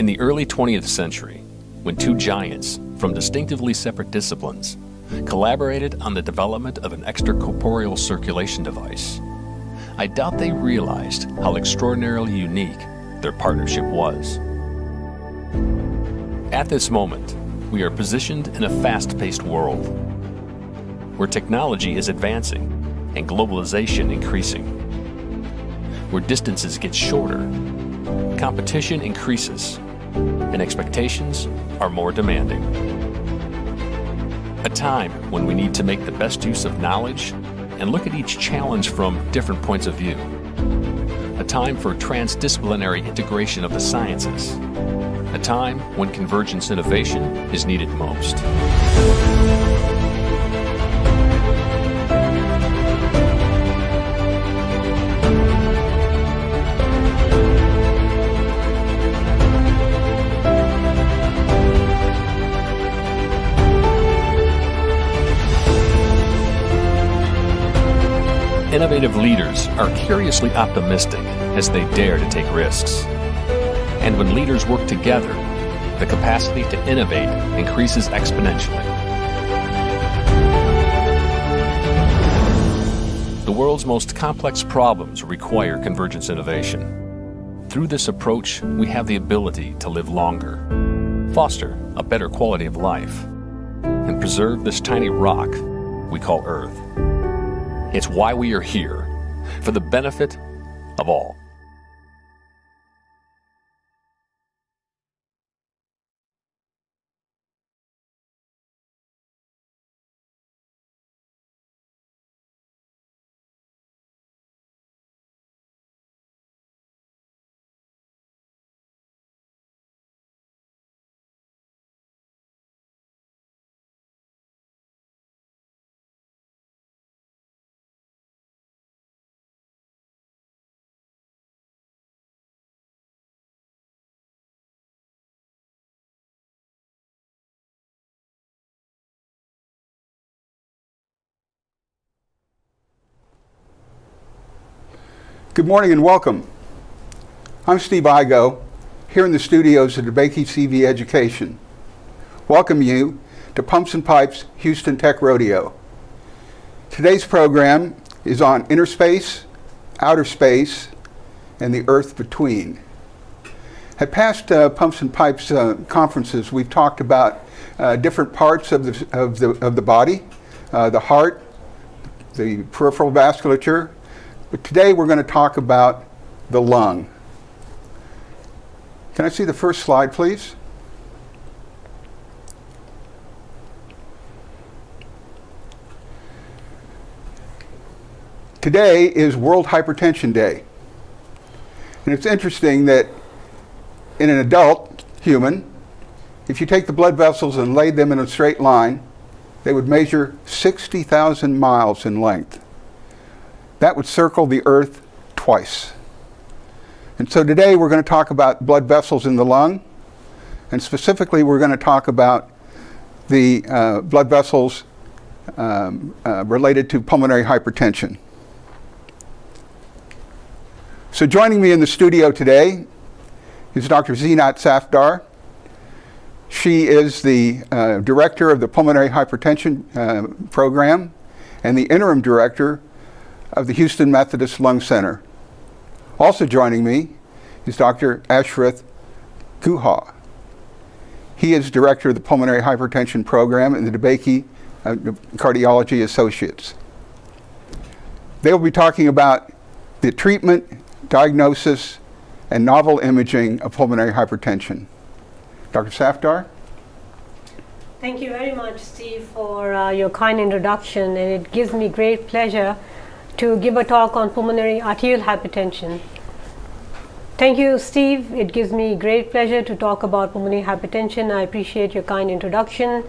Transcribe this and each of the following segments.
In the early 20th century, when two giants from distinctively separate disciplines collaborated on the development of an extracorporeal circulation device, I doubt they realized how extraordinarily unique their partnership was. At this moment, we are positioned in a fast-paced world, where technology is advancing and globalization increasing, where distances get shorter, competition increases, and expectations are more demanding. A time when we need to make the best use of knowledge and look at each challenge from different points of view. A time for transdisciplinary integration of the sciences. A time when convergence innovation is needed most. Innovative leaders are curiously optimistic as they dare to take risks. And when leaders work together, the capacity to innovate increases exponentially. The world's most complex problems require convergence innovation. Through this approach, we have the ability to live longer, foster a better quality of life, and preserve this tiny rock we call Earth. It's why we are here, for the benefit of all. Good morning and welcome. I'm Steve Igo, here in the studios of DeBakey CV Education. Welcome you to Pumps and Pipes Houston Tech Rodeo. Today's program is on inner space, outer space, and the earth between. At past Pumps and Pipes conferences, we've talked about different parts of the body, the heart, the peripheral vasculature. But today we're going to talk about the lung. Can I see the first slide, please? Today is World Hypertension Day. And it's interesting that in an adult human, if you take the blood vessels and laid them in a straight line, they would measure 60,000 miles in length. That would circle the earth twice. And so today we're going to talk about blood vessels in the lung, and specifically we're going to talk about the blood vessels related to pulmonary hypertension. So joining me in the studio today is Dr. Zeenat Safdar. She is the director of the Pulmonary Hypertension program and the interim director of the Houston Methodist Lung Center. Also joining me is Dr. Ashrith Guha. He is director of the Pulmonary Hypertension program in the DeBakey Cardiology Associates. They will be talking about the treatment, diagnosis, and novel imaging of pulmonary hypertension. Dr. Safdar? Thank you very much, Steve, for your kind introduction, and it gives me great pleasure to give a talk on pulmonary arterial hypertension. Thank you, Steve. It gives me great pleasure to talk about pulmonary hypertension. I appreciate your kind introduction.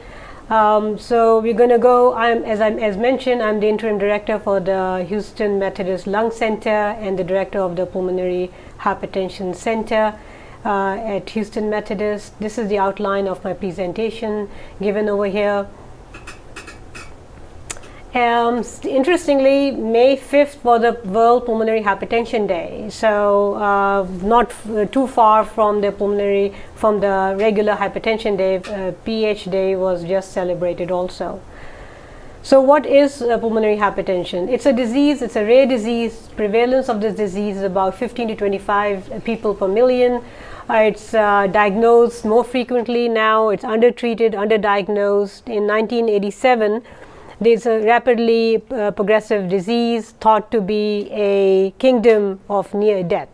So we're going to go, as mentioned, I'm the interim director for the Houston Methodist Lung Center and the director of the Pulmonary Hypertension Center at Houston Methodist. This is the outline of my presentation given over here. Interestingly, May 5th was the World Pulmonary Hypertension Day, so not too far from the regular Hypertension Day. PH Day was just celebrated also. So what is pulmonary hypertension? It's a disease, it's a rare disease. Prevalence of this disease is about 15 to 25 people per million. It's diagnosed more frequently now. It's undertreated, underdiagnosed. In 1987, there's a rapidly progressive disease thought to be a kingdom of near death.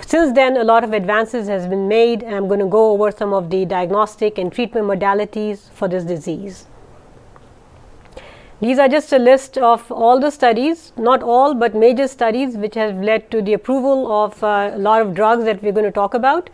Since then, a lot of advances has been made, and I'm going to go over some of the diagnostic and treatment modalities for this disease. These are just a list of all the studies, not all, but major studies which have led to the approval of a lot of drugs that we're going to talk about.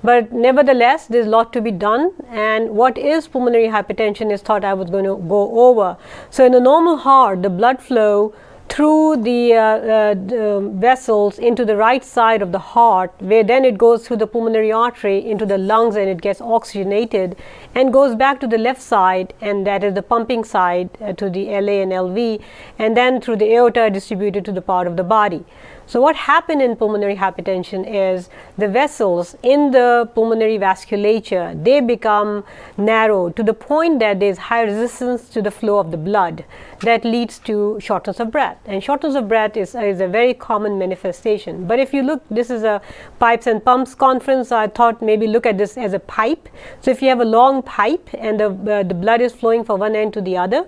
But nevertheless, there's a lot to be done. And what is pulmonary hypertension is thought I was going to go over. So in a normal heart, the blood flow through the vessels into the right side of the heart, where then it goes through the pulmonary artery into the lungs, and it gets oxygenated and goes back to the left side, and that is the pumping side to the LA and LV, and then through the aorta distributed to the part of the body. So what happened in pulmonary hypertension is the vessels in the pulmonary vasculature, they become narrow to the point that there is high resistance to the flow of the blood that leads to shortness of breath. And shortness of breath is a very common manifestation. But if you look, this is a pipes and pumps conference, so I thought maybe look at this as a pipe. So if you have a long pipe and the blood is flowing from one end to the other,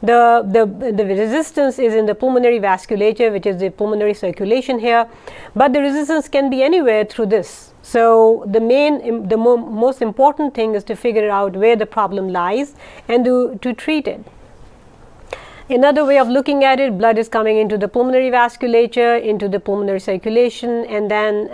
the resistance is in the pulmonary vasculature, which is the pulmonary circulation here, but the resistance can be anywhere through this. So the most important thing is to figure out where the problem lies and to treat it. Another way of looking at it, blood is coming into the pulmonary vasculature, into the pulmonary circulation, and then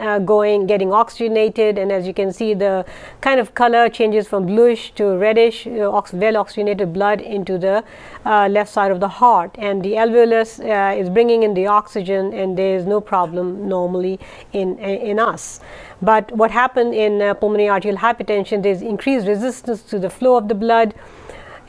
getting oxygenated. And as you can see, the kind of color changes from bluish to reddish, well oxygenated blood into the left side of the heart. And the alveolus is bringing in the oxygen, and there is no problem normally in us. But what happened in pulmonary arterial hypertension, there is increased resistance to the flow of the blood.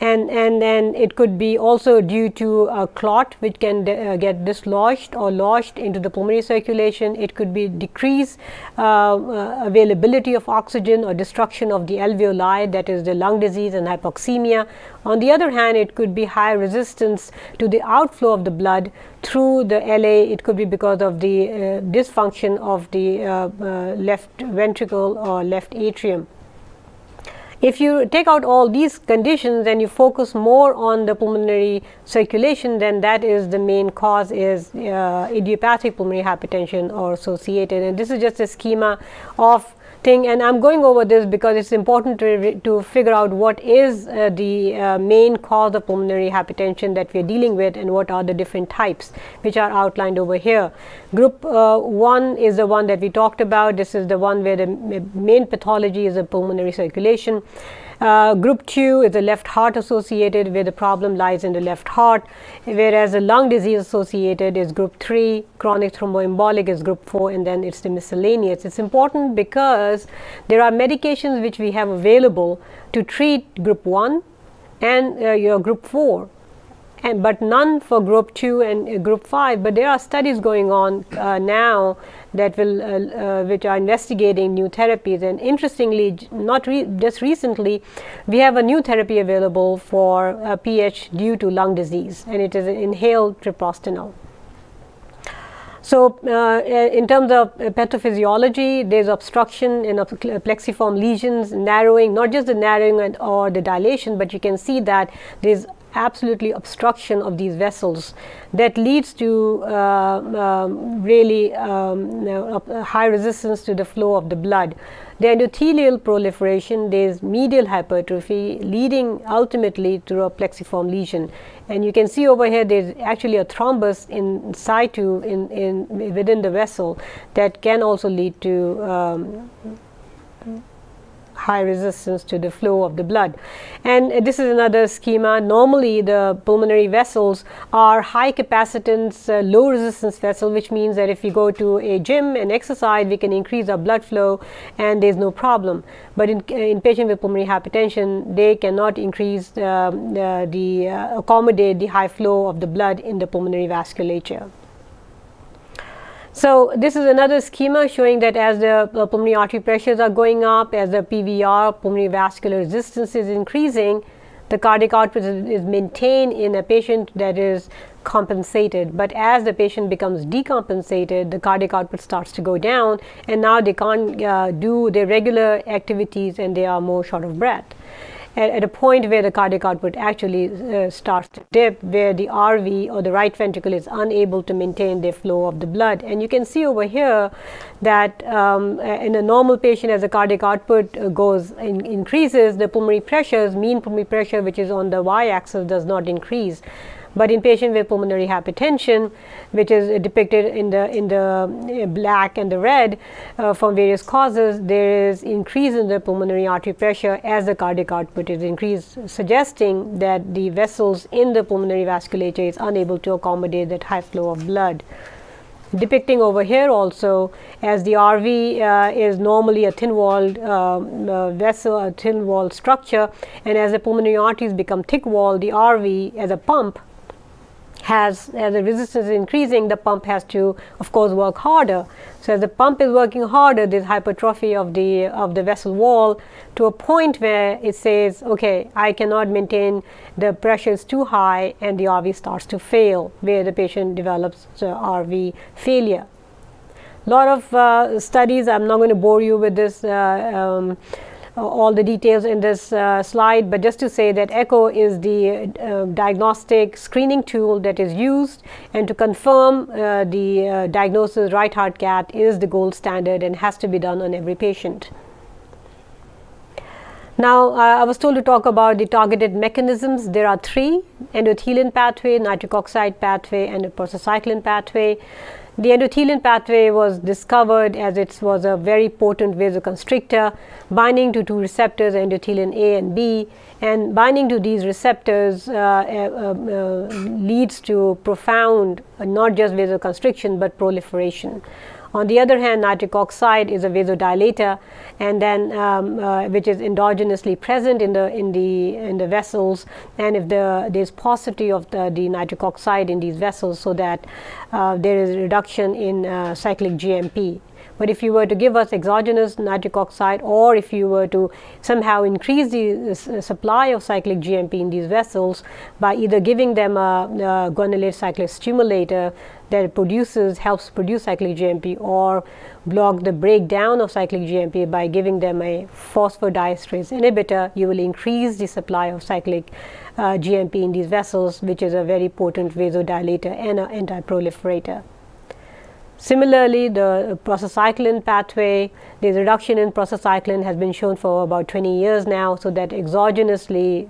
And then it could be also due to a clot which can get dislodged or lodged into the pulmonary circulation. It could be decreased availability of oxygen or destruction of the alveoli, that is the lung disease and hypoxemia. On the other hand, it could be high resistance to the outflow of the blood through the LA. It could be because of the dysfunction of the left ventricle or left atrium. If you take out all these conditions and you focus more on the pulmonary circulation, then that is the main cause is idiopathic pulmonary hypertension or associated. And this is just a schema of thing, and I'm going over this because it's important to figure out what is the main cause of pulmonary hypertension that we are dealing with, and what are the different types which are outlined over here. Group 1 is the one that we talked about. This is the one where the main pathology is a pulmonary circulation. Group 2 is the left heart associated, where the problem lies in the left heart, whereas the lung disease associated is group 3, chronic thromboembolic is group 4, and then it's the miscellaneous. It's important because there are medications which we have available to treat group 1 and your group 4. But none for group 2 and group 5. But there are studies going on now that which are investigating new therapies. And interestingly, just recently, we have a new therapy available for PH due to lung disease, and it is an inhaled treprostinil. So in terms of pathophysiology, there's obstruction in plexiform lesions, narrowing, not just the narrowing or the dilation, but you can see that there's absolutely obstruction of these vessels that leads to really high resistance to the flow of the blood. The endothelial proliferation, there is medial hypertrophy leading ultimately to a plexiform lesion. And you can see over here there is actually a thrombus in situ within the vessel that can also lead to high resistance to the flow of the blood. And this is another schema. Normally the pulmonary vessels are high capacitance, low resistance vessel, which means that if we go to a gym and exercise, we can increase our blood flow and there's no problem. But in patients with pulmonary hypertension, they cannot increase accommodate the high flow of the blood in the pulmonary vasculature. So this is another schema showing that as the pulmonary artery pressures are going up, as the PVR, pulmonary vascular resistance, is increasing, the cardiac output is maintained in a patient that is compensated. But as the patient becomes decompensated, the cardiac output starts to go down, and now they can't do their regular activities and they are more short of breath. At a point where the cardiac output actually starts to dip, where the RV or the right ventricle is unable to maintain the flow of the blood. And you can see over here that in a normal patient, as the cardiac output increases, the pulmonary pressures, mean pulmonary pressure, which is on the y-axis, does not increase. But in patients with pulmonary hypertension, which is depicted in the black and the red from various causes, there is increase in the pulmonary artery pressure as the cardiac output is increased, suggesting that the vessels in the pulmonary vasculature is unable to accommodate that high flow of blood. Depicting over here also, as the RV is normally a thin-walled vessel, a thin-walled structure, and as the pulmonary arteries become thick-walled, the RV as a pump as the resistance is increasing, the pump has to, of course, work harder. So as the pump is working harder, there's hypertrophy of the vessel wall to a point where it says, okay, I cannot maintain, the pressure is too high, and the RV starts to fail, where the patient develops RV failure. A lot of studies, I'm not going to bore you with this all the details in this slide, but just to say that echo is the diagnostic screening tool that is used, and to confirm the diagnosis, right heart cath is the gold standard and has to be done on every patient. Now, I was told to talk about the targeted mechanisms. There are three: endothelin pathway, nitric oxide pathway, and a prostacyclin pathway. The endothelin pathway was discovered as it was a very potent vasoconstrictor, binding to two receptors, endothelin A and B, and binding to these receptors leads to profound, not just vasoconstriction, but proliferation. On the other hand, nitric oxide is a vasodilator, and then which is endogenously present in the vessels, and if there's paucity of the nitric oxide in these vessels, so that there is a reduction in cyclic GMP. But if you were to give us exogenous nitric oxide, or if you were to somehow increase the supply of cyclic GMP in these vessels by either giving them a guanylate cyclase stimulator that helps produce cyclic GMP, or block the breakdown of cyclic GMP by giving them a phosphodiesterase inhibitor, you will increase the supply of cyclic GMP in these vessels, which is a very potent vasodilator and an anti-proliferator. Similarly, the prostacyclin pathway, the reduction in prostacyclin has been shown for about 20 years now, so that exogenously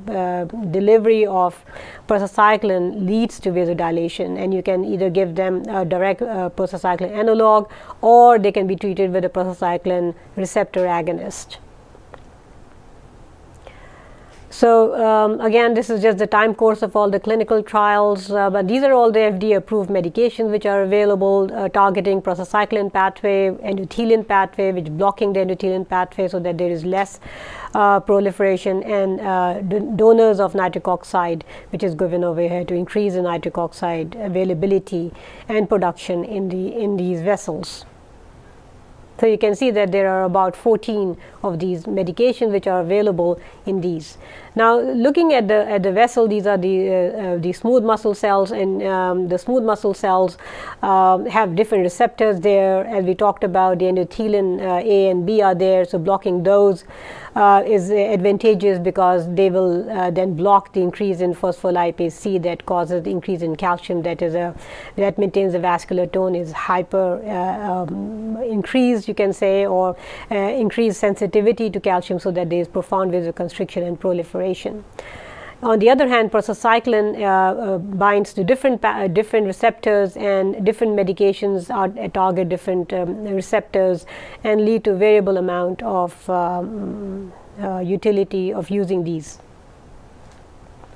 delivery of prostacyclin leads to vasodilation, and you can either give them a direct prostacyclin analog, or they can be treated with a prostacyclin receptor agonist. So again, this is just the time course of all the clinical trials, but these are all the FDA approved medications which are available, targeting prostacyclin pathway, endothelin pathway, which blocking the endothelin pathway so that there is less proliferation, and donors of nitric oxide, which is given over here to increase the nitric oxide availability and production in these vessels. So you can see that there are about 14 of these medications which are available in these. Now, looking at the vessel, these are the smooth muscle cells, and the smooth muscle cells have different receptors there. As we talked about, the endothelin A and B are there, so blocking those is advantageous because they will then block the increase in phospholipase C that causes the increase in calcium, that maintains the vascular tone, is hyper increased, you can say, or increased sensitivity to calcium, so that there is profound vasoconstriction and proliferation. On the other hand, prostacyclin binds to different receptors, and different medications target different receptors and lead to variable amount of utility of using these.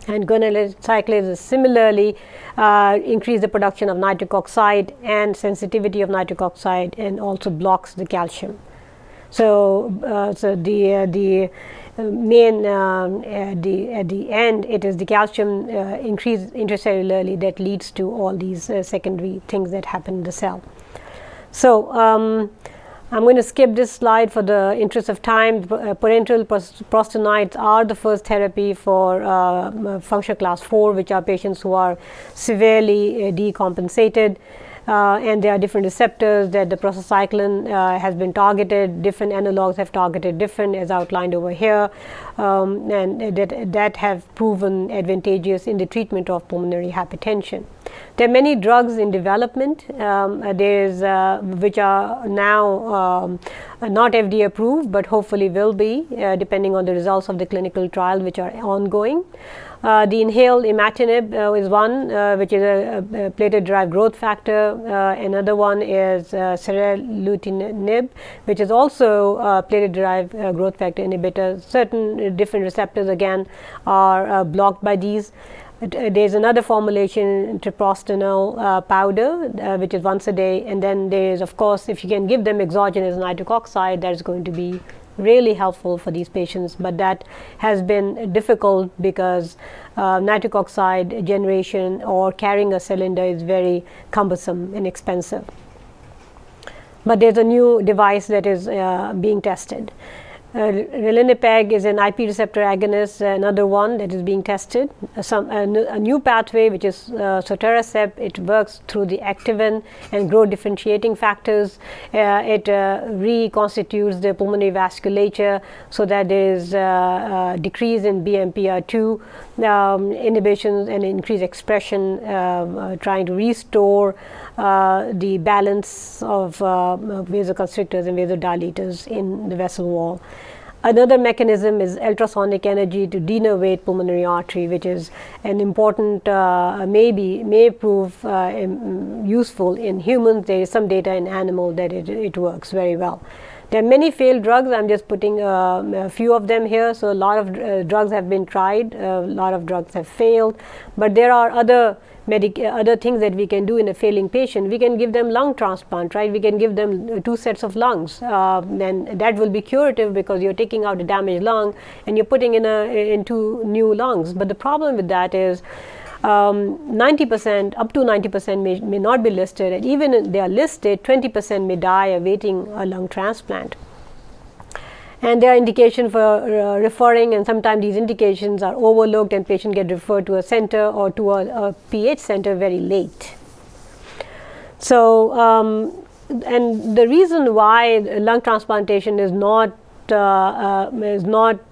And guanylate cyclase similarly increase the production of nitric oxide and sensitivity of nitric oxide, and also blocks the calcium. So, the main at the end, it is the calcium increase intracellularly that leads to all these secondary things that happen in the cell. So, I'm going to skip this slide for the interest of time. Parenteral prostanoids are the first therapy for functional class 4, which are patients who are severely decompensated. And there are different receptors that the prostacyclin has been targeted. Different analogs have targeted different, as outlined over here, and that have proven advantageous in the treatment of pulmonary hypertension. There are many drugs in development. Which are now not FDA approved, but hopefully will be, depending on the results of the clinical trial, which are ongoing. The inhaled imatinib is one, which is a platelet-derived growth factor. Another one is seralutinib, which is also platelet-derived growth factor inhibitor. Certain different receptors again are blocked by these. There's another formulation, treprostinil powder, which is once a day, and then there is, of course, if you can give them exogenous nitric oxide, that is going to be really helpful for these patients, but that has been difficult because nitric oxide generation or carrying a cylinder is very cumbersome and expensive. But there's a new device that is being tested. Ralinepag is an IP receptor agonist, another one that is being tested. A new pathway, which is sotatercept. It works through the activin and growth differentiating factors. It reconstitutes the pulmonary vasculature so that there is decrease in BMPR2 inhibitions and increased expression, trying to restore the balance of vasoconstrictors and vasodilators in the vessel wall. Another mechanism is ultrasonic energy to denervate pulmonary artery, which is an important, may prove useful in humans. There is some data in animal that it works very well. There are many failed drugs. I'm just putting a few of them here. So a lot of drugs have been tried, a lot of drugs have failed, but there are other things that we can do in a failing patient. We can give them lung transplant, right? We can give them 2 sets of lungs, and that will be curative because you're taking out a damaged lung and you're putting in 2 new lungs. But the problem with that is 90%, up to 90% may not be listed, and even if they are listed, 20% may die awaiting a lung transplant. And there are indications for referring, and sometimes these indications are overlooked and patients get referred to a center or to a PH center very late. So, and the reason why lung transplantation is not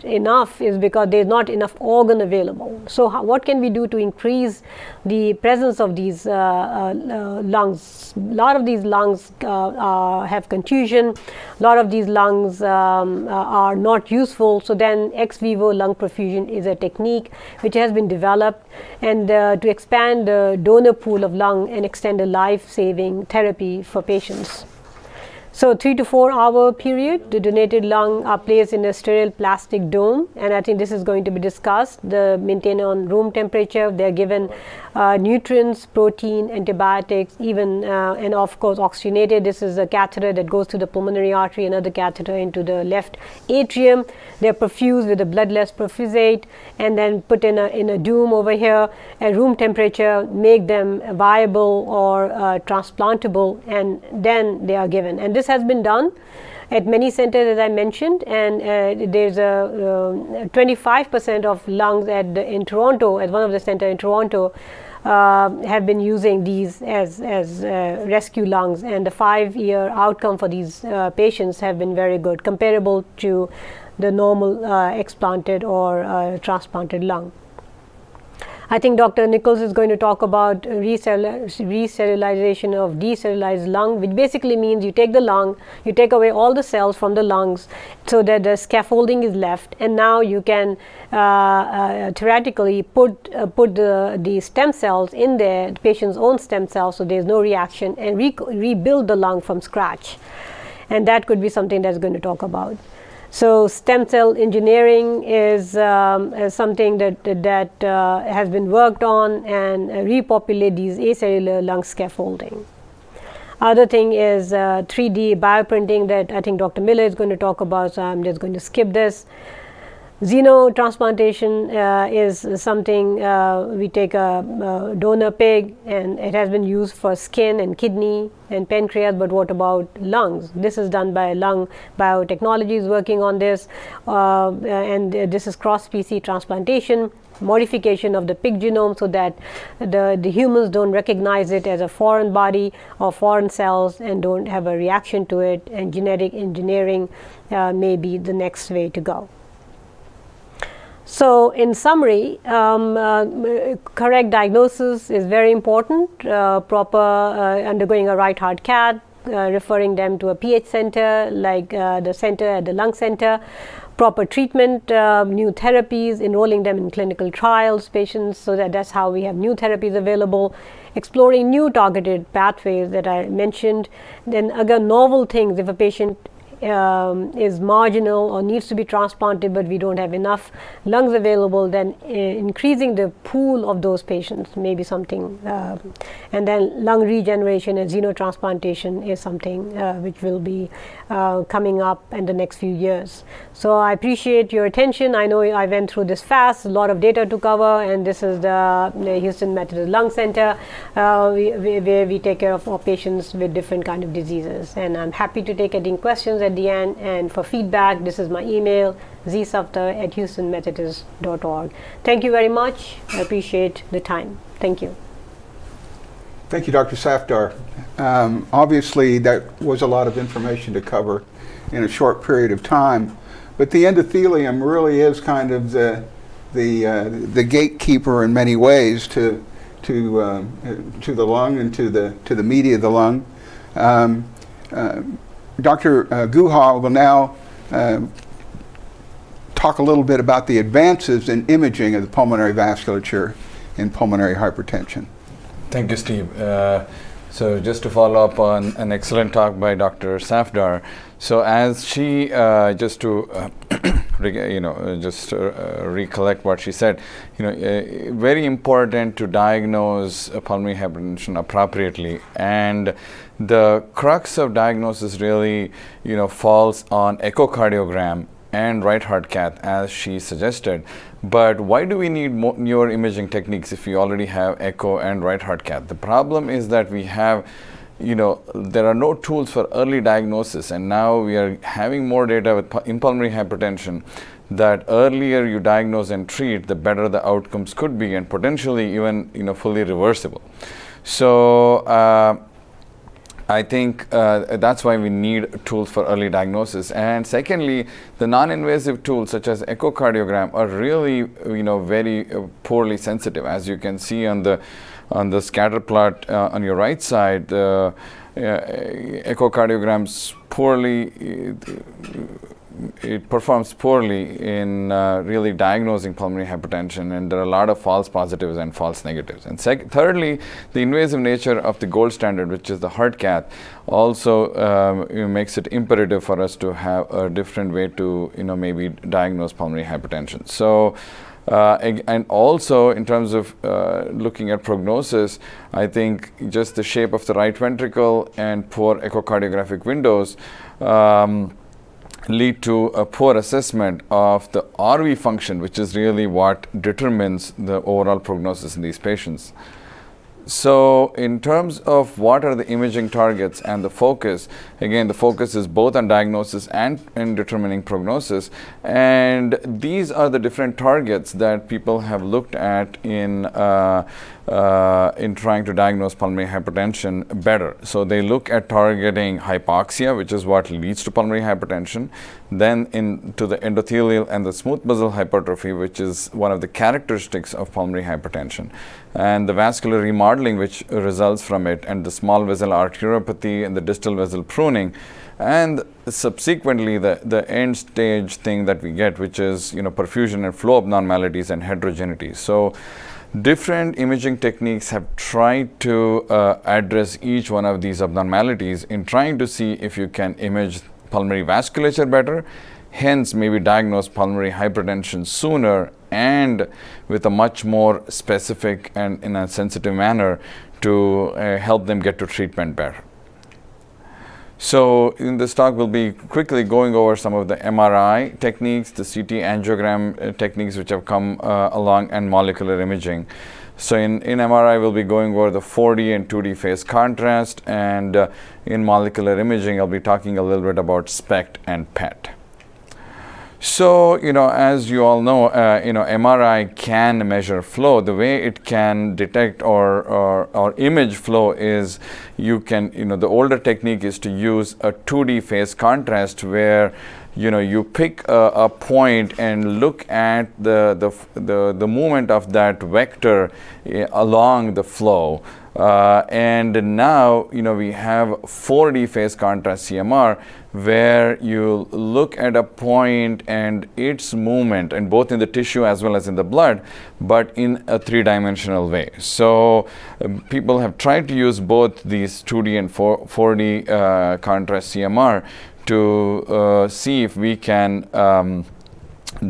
enough is because there is not enough organ available. So what can we do to increase the presence of these lungs? A lot of these lungs have contusion. A lot of these lungs are not useful. So then ex vivo lung perfusion is a technique which has been developed, and to expand the donor pool of lung and extend a life-saving therapy for patients. So 3 to 4 hour period, the donated lung are placed in a sterile plastic dome, and I think this is going to be discussed. They're maintained on room temperature. They're given nutrients, protein, antibiotics, even and of course oxygenated. This is a catheter that goes to the pulmonary artery, another catheter into the left atrium. They're perfused with a bloodless perfusate and then put in a dome over here at room temperature, make them viable or transplantable, and then they are given. And this has been done at many centers, as I mentioned, and there's a 25% of lungs in Toronto, at one of the centers in Toronto, have been using these as rescue lungs, and the 5-year outcome for these patients have been very good, comparable to the normal explanted or transplanted lung. I think Dr. Nichols is going to talk about re-sterilization of decellularized lung, which basically means you take the lung, you take away all the cells from the lungs so that the scaffolding is left, and now you can theoretically put the stem cells in there, the patient's own stem cells, so there's no reaction, and rebuild the lung from scratch. And that could be something that's going to talk about. So stem cell engineering is something that has been worked on, and repopulate these acellular lung scaffolding. Other thing is 3D bioprinting that I think Dr. Miller is going to talk about, so I'm just going to skip this. Xenotransplantation is something we take a donor pig, and it has been used for skin and kidney and pancreas, but what about lungs? This is done by Lung Biotechnologies working on this, and this is cross-species transplantation, modification of the pig genome so that the humans don't recognize it as a foreign body or foreign cells and don't have a reaction to it, and genetic engineering may be the next way to go. So in summary, correct diagnosis is very important, proper undergoing a right heart cath, referring them to a PH center like the center at the lung center, proper treatment, new therapies, enrolling them in clinical trials, patients, so that's how we have new therapies available, exploring new targeted pathways that I mentioned. Then again, novel things, if a patient is marginal or needs to be transplanted but we don't have enough lungs available, then increasing the pool of those patients may be something, and then lung regeneration and xenotransplantation is something which will be coming up in the next few years. So I appreciate your attention. I know I went through this fast, a lot of data to cover, and this is the Houston Methodist Lung Center where we take care of our patients with different kind of diseases, and I'm happy to take any questions at the end, and for feedback, this is my email, zsafdar@houstonmethodist.org. Thank you very much. I appreciate the time. Thank you. Thank you, Dr. Safdar. Obviously, that was a lot of information to cover in a short period of time, but the endothelium really is kind of the gatekeeper in many ways to the lung and to the media of the lung. Dr. Guha will now talk a little bit about the advances in imaging of the pulmonary vasculature in pulmonary hypertension. Thank you, Steve. So just to follow up on an excellent talk by Dr. Safdar. So as she, just to recollect what she said, very important to diagnose pulmonary hypertension appropriately, and the crux of diagnosis really, falls on echocardiogram and right heart cath, as she suggested. But why do we need newer imaging techniques if we already have echo and right heart cath? The problem is that we have, there are no tools for early diagnosis, and now we are having more data in pulmonary hypertension that earlier you diagnose and treat, the better the outcomes could be, and potentially even fully reversible. So I think that's why we need tools for early diagnosis. And secondly, the non-invasive tools such as echocardiogram are really very poorly sensitive. As you can see on the scatter plot on your right side, the echocardiograms it performs poorly in really diagnosing pulmonary hypertension, and there are a lot of false positives and false negatives. And thirdly, the invasive nature of the gold standard, which is the heart cath, also makes it imperative for us to have a different way to maybe diagnose pulmonary hypertension. So and also in terms of looking at prognosis, I think just the shape of the right ventricle and poor echocardiographic windows lead to a poor assessment of the RV function, which is really what determines the overall prognosis in these patients. So in terms of what are the imaging targets and the focus, again, the focus is both on diagnosis and in determining prognosis. And these are the different targets that people have looked at in in trying to diagnose pulmonary hypertension better. So they look at targeting hypoxia, which is what leads to pulmonary hypertension, then into the endothelial and the smooth muscle hypertrophy, which is one of the characteristics of pulmonary hypertension, and the vascular remodeling which results from it, and the small vessel arteriopathy and the distal vessel pruning, and subsequently the end stage thing that we get, which is perfusion and flow abnormalities and heterogeneity. So different imaging techniques have tried to address each one of these abnormalities in trying to see if you can image pulmonary vasculature better, hence maybe diagnose pulmonary hypertension sooner and with a much more specific and in a sensitive manner to help them get to treatment better. So in this talk, we'll be quickly going over some of the MRI techniques, the CT angiogram techniques which have come along, and molecular imaging. So in MRI, we'll be going over the 4D and 2D phase contrast, and in molecular imaging, I'll be talking a little bit about SPECT and PET. So, as you all know, MRI can measure flow. The way it can detect or image flow is you can, the older technique is to use a 2D phase contrast where, you pick a point and look at the movement of that vector along the flow. And now, we have 4D phase contrast CMR, where you look at a point and its movement, and both in the tissue as well as in the blood, but in a three-dimensional way. So people have tried to use both these 2D and 4D contrast CMR to see if we can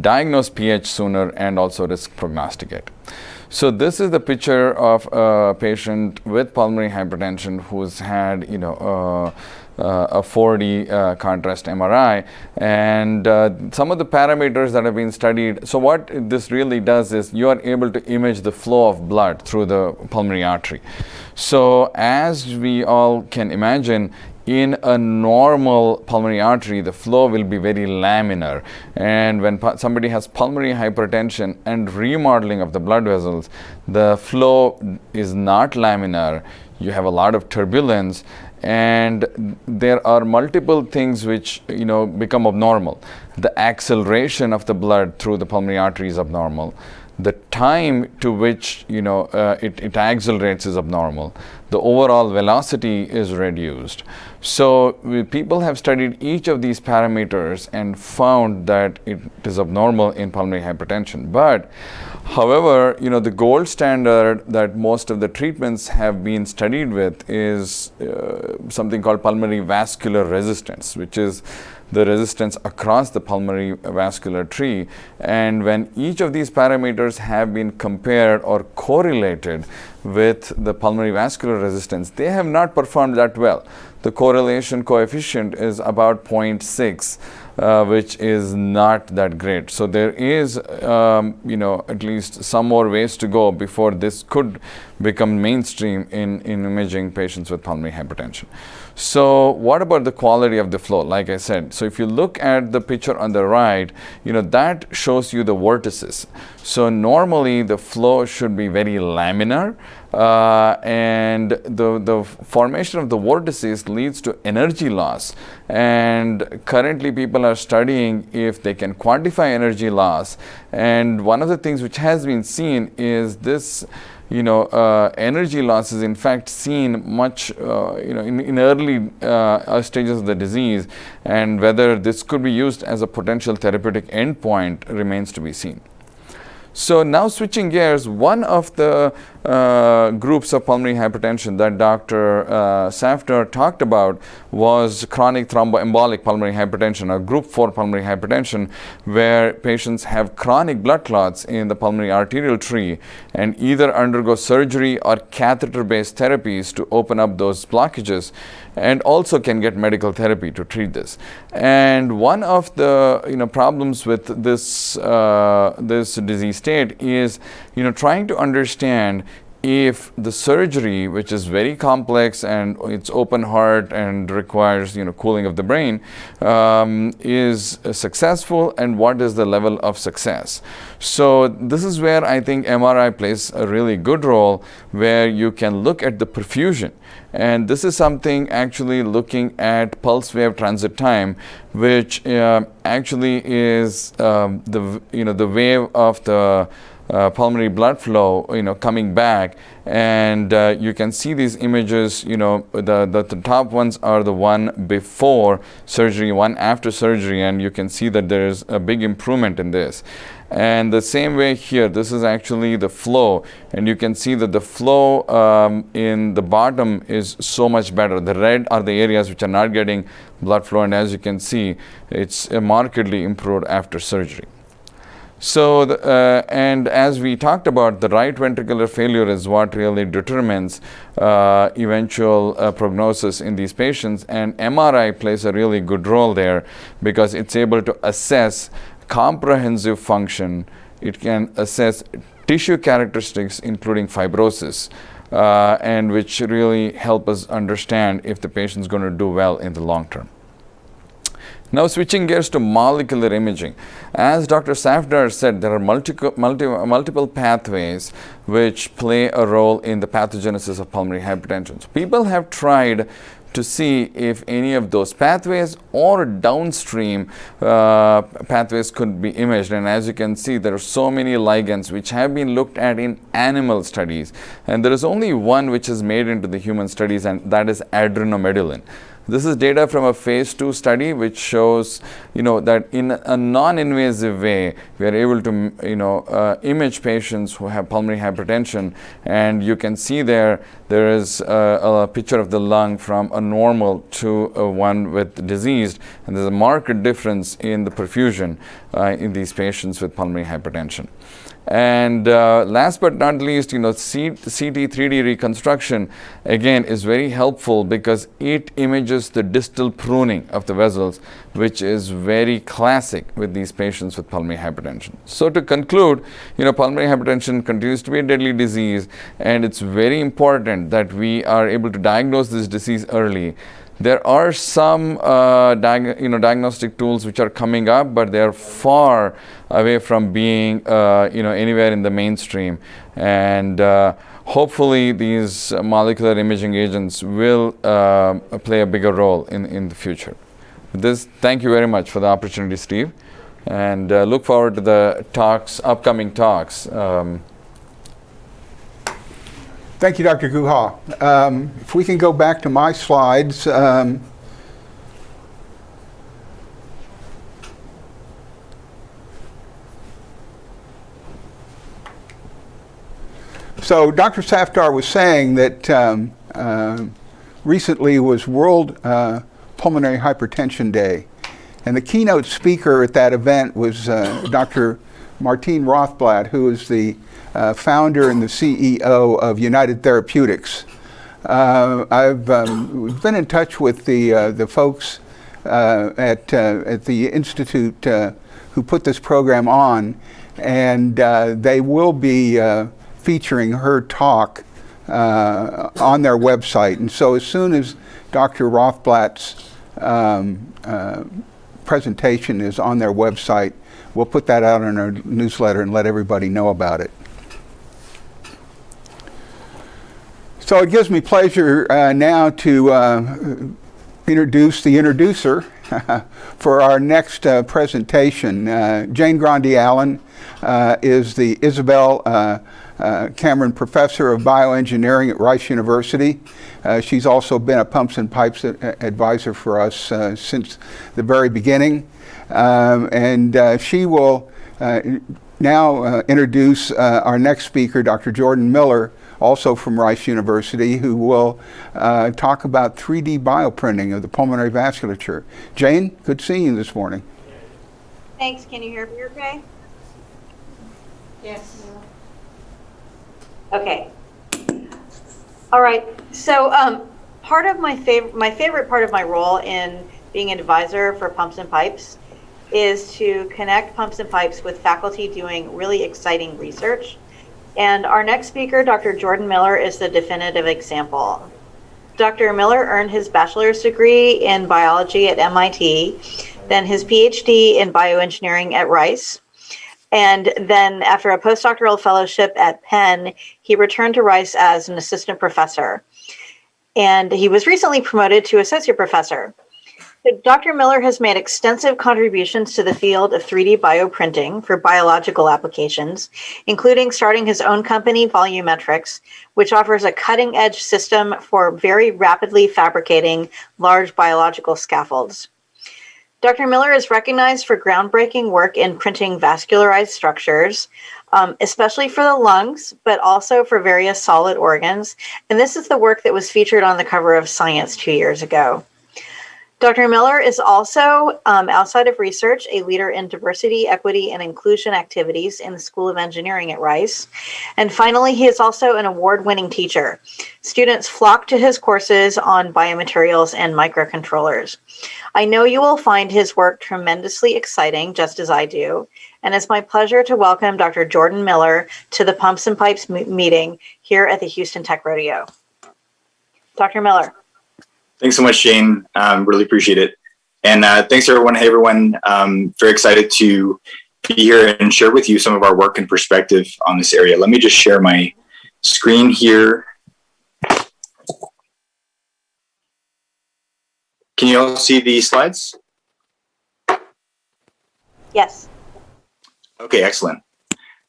diagnose PH sooner and also risk prognosticate. So this is the picture of a patient with pulmonary hypertension who's had, a 4D contrast MRI, and some of the parameters that have been studied. So what this really does is you are able to image the flow of blood through the pulmonary artery. So as we all can imagine, in a normal pulmonary artery, the flow will be very laminar, and when somebody has pulmonary hypertension and remodeling of the blood vessels, the flow is not laminar. You have a lot of turbulence, and there are multiple things which become abnormal. The acceleration of the blood through the pulmonary artery is abnormal. The time to which it accelerates is abnormal. The overall velocity is reduced. So people have studied each of these parameters and found that it is abnormal in pulmonary hypertension. But however, the gold standard that most of the treatments have been studied with is something called pulmonary vascular resistance, which is the resistance across the pulmonary vascular tree. And when each of these parameters have been compared or correlated with the pulmonary vascular resistance, they have not performed that well. The correlation coefficient is about 0.6, which is not that great. So there is, at least some more ways to go before this could become mainstream in imaging patients with pulmonary hypertension. So what about the quality of the flow? Like I said, so if you look at the picture on the right, that shows you the vortices. So normally the flow should be very laminar, and the formation of the vortices leads to energy loss. And currently people are studying if they can quantify energy loss. And one of the things which has been seen is this energy loss is in fact seen much in early stages of the disease, and whether this could be used as a potential therapeutic endpoint remains to be seen. So now switching gears, one of the groups of pulmonary hypertension that Dr. Safdar talked about was chronic thromboembolic pulmonary hypertension, or group 4 pulmonary hypertension, where patients have chronic blood clots in the pulmonary arterial tree and either undergo surgery or catheter-based therapies to open up those blockages, and also can get medical therapy to treat this. And one of the problems with this this disease state is trying to understand if the surgery, which is very complex and it's open heart and requires cooling of the brain, is successful, and what is the level of success. So this is where I think MRI plays a really good role, where you can look at the perfusion. And this is something actually looking at pulse wave transit time, which actually is the wave of the pulmonary blood flow, coming back, and you can see these images. The top ones are the one before surgery, one after surgery, and you can see that there is a big improvement in this. And the same way here, this is actually the flow, and you can see that the flow in the bottom is so much better. The red are the areas which are not getting blood flow, and as you can see, it's markedly improved after surgery. So, and as we talked about, the right ventricular failure is what really determines eventual prognosis in these patients, and MRI plays a really good role there, because it's able to assess comprehensive function. It can assess tissue characteristics, including fibrosis, and which really help us understand if the patient is going to do well in the long term. Now, switching gears to molecular imaging. As Dr. Safdar said, there are multiple pathways which play a role in the pathogenesis of pulmonary hypertension. So people have tried to see if any of those pathways or downstream pathways could be imaged. And as you can see, there are so many ligands which have been looked at in animal studies. And there is only one which is made into the human studies, and that is adrenomedulin. This is data from a phase 2 study which shows, that in a non-invasive way, we are able to, image patients who have pulmonary hypertension, and you can see there is a picture of the lung from a normal to one with diseased, and there's a marked difference in the perfusion in these patients with pulmonary hypertension. And last but not least, CT 3D reconstruction again is very helpful, because it images the distal pruning of the vessels, which is very classic with these patients with pulmonary hypertension. So to conclude, pulmonary hypertension continues to be a deadly disease, and it's very important that we are able to diagnose this disease early. There are some diagnostic tools which are coming up, but they are far away from being anywhere in the mainstream. And hopefully these molecular imaging agents will play a bigger role in the future. With this, thank you very much for the opportunity, Steve, and look forward to the upcoming talks. Thank you, Dr. Guha. If we can go back to my slides. So Dr. Safdar was saying that recently was World Pulmonary Hypertension Day, and the keynote speaker at that event was Dr. Martine Rothblatt, who is the founder and the CEO of United Therapeutics. I've been in touch with the folks at the Institute who put this program on, and they will be featuring her talk on their website. And so as soon as Dr. Rothblatt's presentation is on their website, we'll put that out in our newsletter and let everybody know about it. So it gives me pleasure now to introduce the introducer for our next presentation. Jane Grandi Allen is the Isabel Cameron Professor of Bioengineering at Rice University. She's also been a Pumps and Pipes advisor for us since the very beginning. And she will now introduce our next speaker, Dr. Jordan Miller, also from Rice University, who will talk about 3D bioprinting of the pulmonary vasculature. Jane, good seeing you this morning. Thanks. Can you hear me okay? Yes. Okay. All right. So part of my favorite part of my role in being an advisor for Pumps and Pipes is to connect Pumps and Pipes with faculty doing really exciting research. And our next speaker, Dr. Jordan Miller, is the definitive example. Dr. Miller earned his bachelor's degree in biology at MIT, then his PhD in bioengineering at Rice. And then after a postdoctoral fellowship at Penn, he returned to Rice as an assistant professor. And he was recently promoted to associate professor. Dr. Miller has made extensive contributions to the field of 3D bioprinting for biological applications, including starting his own company, Volumetric, which offers a cutting-edge system for very rapidly fabricating large biological scaffolds. Dr. Miller is recognized for groundbreaking work in printing vascularized structures, especially for the lungs, but also for various solid organs. And this is the work that was featured on the cover of Science 2 years ago. Dr. Miller is also, outside of research, a leader in diversity, equity, and inclusion activities in the School of Engineering at Rice. And finally, he is also an award-winning teacher. Students flock to his courses on biomaterials and microcontrollers. I know you will find his work tremendously exciting, just as I do. And it's my pleasure to welcome Dr. Jordan Miller to the Pumps and Pipes meeting here at the Houston Tech Rodeo. Dr. Miller. Thanks so much, Jane. Really appreciate it. And thanks everyone. Hey everyone. Very excited to be here and share with you some of our work and perspective on this area. Let me just share my screen here. Can you all see the slides? Yes. Okay, excellent.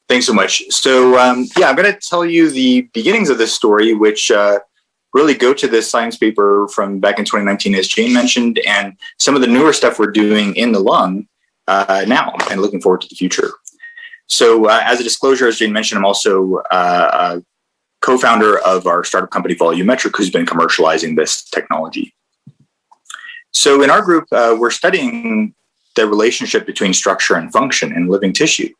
Thanks so much. So yeah, I'm going to tell you the beginnings of this story, which really go to this science paper from back in 2019, as Jane mentioned, and some of the newer stuff we're doing in the lung now, and looking forward to the future. So as a disclosure, as Jane mentioned, I'm also a co-founder of our startup company, Volumetric, who's been commercializing this technology. So in our group, we're studying the relationship between structure and function in living tissue.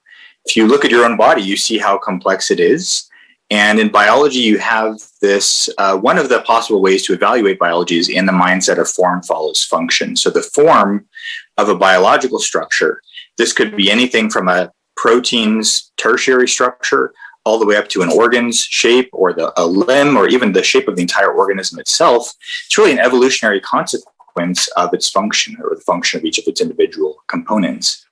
If you look at your own body, you see how complex it is. And in biology, you have this, one of the possible ways to evaluate biology is in the mindset of form follows function. So the form of a biological structure, this could be anything from a protein's tertiary structure all the way up to an organ's shape or a limb or even the shape of the entire organism itself. It's really an evolutionary consequence of its function or the function of each of its individual components.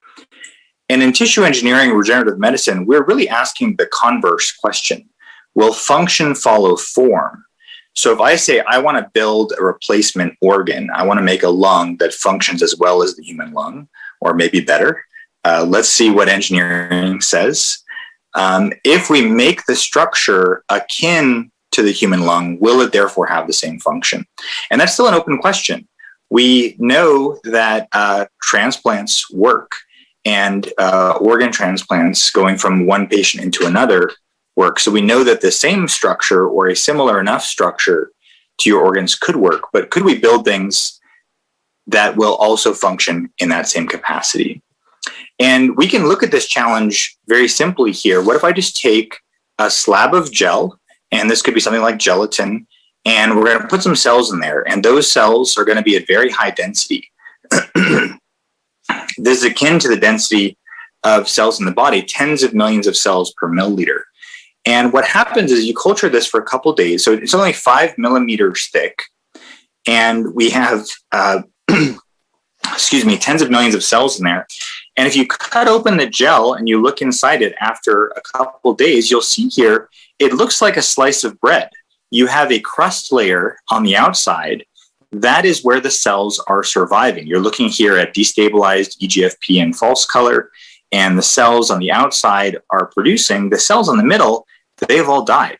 And in tissue engineering, regenerative medicine, we're really asking the converse question. Will function follow form? So if I say I want to build a replacement organ, I want to make a lung that functions as well as the human lung, or maybe better. Let's see what engineering says. If we make the structure akin to the human lung, will it therefore have the same function? And that's still an open question. We know that transplants work, and organ transplants going from one patient into another work. So we know that the same structure or a similar enough structure to your organs could work, but could we build things that will also function in that same capacity? And we can look at this challenge very simply here. What if I just take a slab of gel, and this could be something like gelatin, and we're going to put some cells in there, and those cells are going to be at very high density. This is akin to the density of cells in the body, tens of millions of cells per milliliter. And what happens is you culture this for a couple of days. So it's only 5 millimeters thick. And we have, tens of millions of cells in there. And if you cut open the gel and you look inside it after a couple of days, you'll see here, it looks like a slice of bread. You have a crust layer on the outside. That is where the cells are surviving. You're looking here at destabilized EGFP and false color. And the cells on the outside are producing. The cells in the middle, they've all died.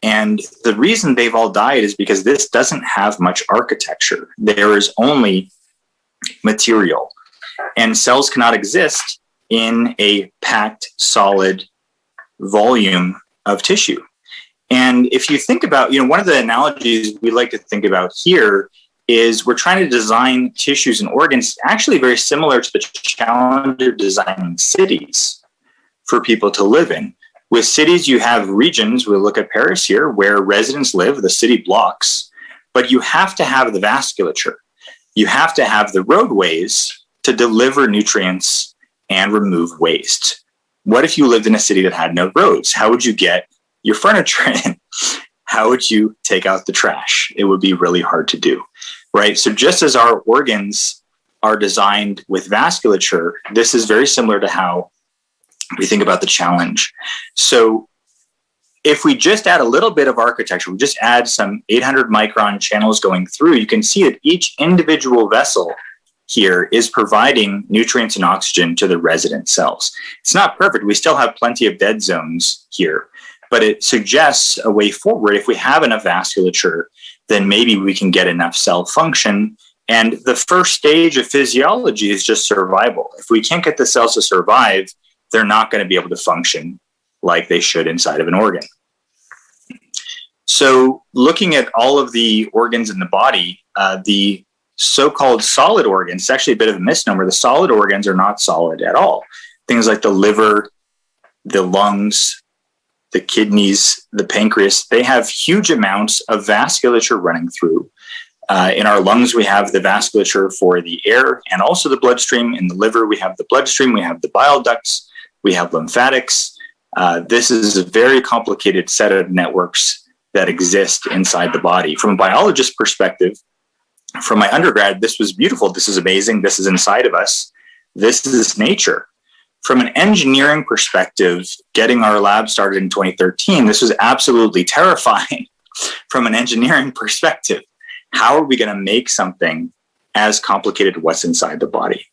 And the reason they've all died is because this doesn't have much architecture. There is only material. And cells cannot exist in a packed, solid volume of tissue. And if you think about, one of the analogies we like to think about here is we're trying to design tissues and organs actually very similar to the challenge of designing cities for people to live in. With cities, you have regions, we'll look at Paris here, where residents live, the city blocks, but you have to have the vasculature. You have to have the roadways to deliver nutrients and remove waste. What if you lived in a city that had no roads? How would you get your furniture in? How would you take out the trash? It would be really hard to do, right? So just as our organs are designed with vasculature, this is very similar to how we think about the challenge. So if we just add a little bit of architecture, we just add some 800 micron channels going through, you can see that each individual vessel here is providing nutrients and oxygen to the resident cells. It's not perfect. We still have plenty of dead zones here, but it suggests a way forward. If we have enough vasculature, then maybe we can get enough cell function. And the first stage of physiology is just survival. If we can't get the cells to survive, they're not going to be able to function like they should inside of an organ. So looking at all of the organs in the body, the so-called solid organs, it's actually a bit of a misnomer. The solid organs are not solid at all. Things like the liver, the lungs, the kidneys, the pancreas, they have huge amounts of vasculature running through. In our lungs, we have the vasculature for the air and also the bloodstream. In the liver, we have the bloodstream, we have the bile ducts, we have lymphatics. This is a very complicated set of networks that exist inside the body. From a biologist perspective, from my undergrad, this was beautiful. This is amazing. This is inside of us. This is nature. From an engineering perspective, getting our lab started in 2013, this was absolutely terrifying. From an engineering perspective, how are we going to make something as complicated as what's inside the body?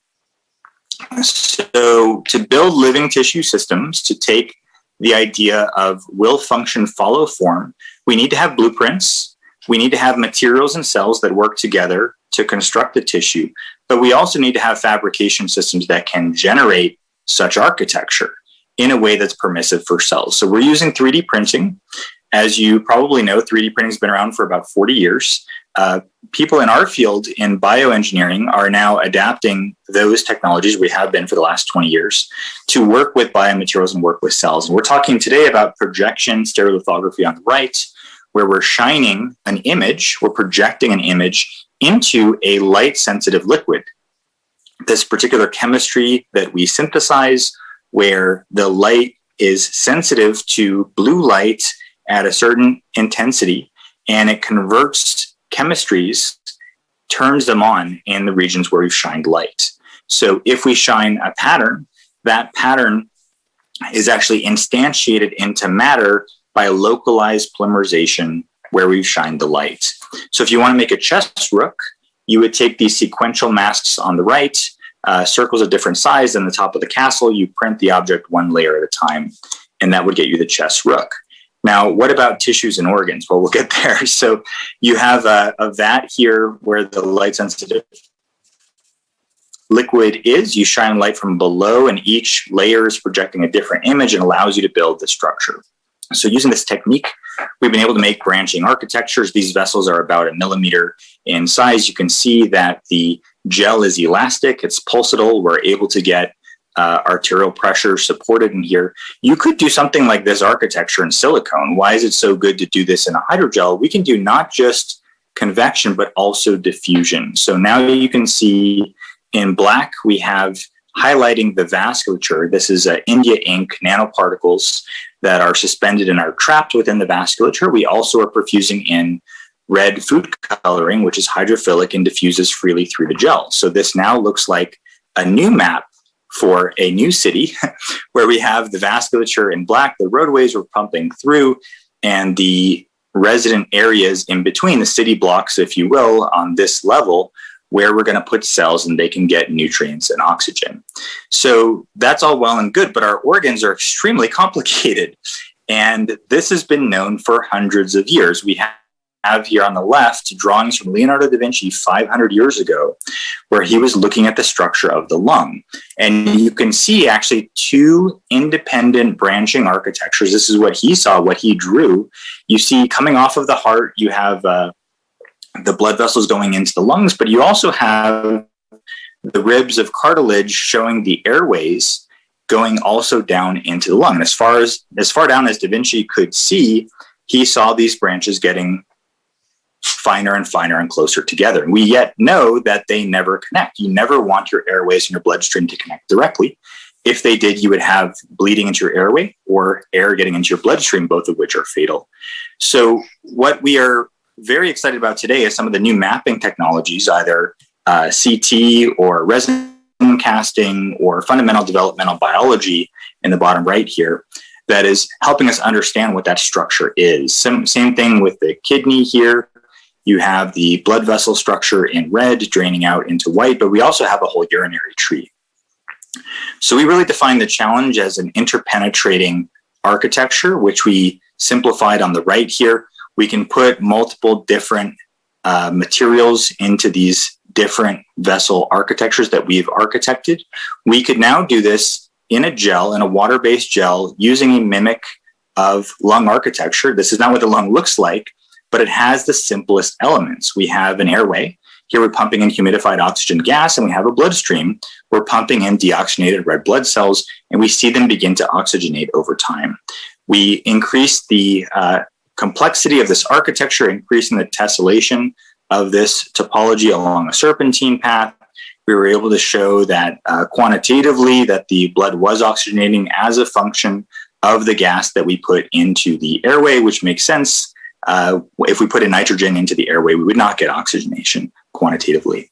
So to build living tissue systems, to take the idea of will function follow form, we need to have blueprints. We need to have materials and cells that work together to construct the tissue. But we also need to have fabrication systems that can generate such architecture in a way that's permissive for cells. So we're using 3D printing. As you probably know, 3D printing has been around for about 40 years. People in our field in bioengineering are now adapting those technologies, we have been for the last 20 years, to work with biomaterials and work with cells. And we're talking today about projection stereolithography on the right, where we're shining an image, we're projecting an image into a light-sensitive liquid. This particular chemistry that we synthesize, where the light is sensitive to blue light at a certain intensity, and it converts chemistries, turns them on in the regions where we've shined light. So if we shine a pattern, that pattern is actually instantiated into matter by localized polymerization where we've shined the light. So if you want to make a chess rook, you would take these sequential masks on the right, circles of different size, and the top of the castle, you print the object one layer at a time, and that would get you the chess rook. Now, what about tissues and organs? Well, we'll get there. So you have a vat here where the light-sensitive liquid is. You shine light from below, and each layer is projecting a different image and allows you to build the structure. So using this technique, we've been able to make branching architectures. These vessels are about 1 millimeter in size. You can see that the gel is elastic. It's pulsatile. We're able to get arterial pressure supported in here. You could do something like this architecture in silicone. Why is it so good to do this in a hydrogel? We can do not just convection, but also diffusion. So now you can see in black, we have highlighting the vasculature. This is India ink nanoparticles that are suspended and are trapped within the vasculature. We also are perfusing in red food coloring, which is hydrophilic and diffuses freely through the gel. So this now looks like a new map for a new city where we have the vasculature in black, the roadways we're pumping through, and the resident areas in between, the city blocks, if you will, on this level, where we're going to put cells and they can get nutrients and oxygen. So that's all well and good, but our organs are extremely complicated. And this has been known for hundreds of years. We have here on the left drawings from Leonardo da Vinci 500 years ago, where he was looking at the structure of the lung. And you can see actually two independent branching architectures. This is what he saw, what he drew. You see coming off of the heart, you have the blood vessels going into the lungs, but you also have the ribs of cartilage showing the airways going also down into the lung. And as far down as Da Vinci could see, he saw these branches getting finer and finer and closer together. And we yet know that they never connect. You never want your airways and your bloodstream to connect directly. If they did, you would have bleeding into your airway or air getting into your bloodstream, both of which are fatal. So what we are very excited about today is some of the new mapping technologies, either CT or resin casting or fundamental developmental biology in the bottom right here, that is helping us understand what that structure is. Same thing with the kidney here. You have the blood vessel structure in red draining out into white, but we also have a whole urinary tree. So we really define the challenge as an interpenetrating architecture, which we simplified on the right here. We can put multiple different materials into these different vessel architectures that we've architected. We could now do this in a gel, in a water-based gel, using a mimic of lung architecture. This is not what the lung looks like, but it has the simplest elements. We have an airway. Here we're pumping in humidified oxygen gas, and we have a bloodstream. We're pumping in deoxygenated red blood cells, and we see them begin to oxygenate over time. We increase the complexity of this architecture, increasing the tessellation of this topology along a serpentine path. We were able to show that quantitatively that the blood was oxygenating as a function of the gas that we put into the airway, which makes sense. If we put in nitrogen into the airway, we would not get oxygenation quantitatively.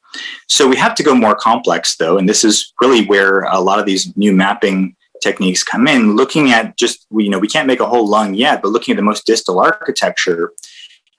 So we have to go more complex, though, and this is really where a lot of these new mapping techniques come in, looking at just, we can't make a whole lung yet, but looking at the most distal architecture,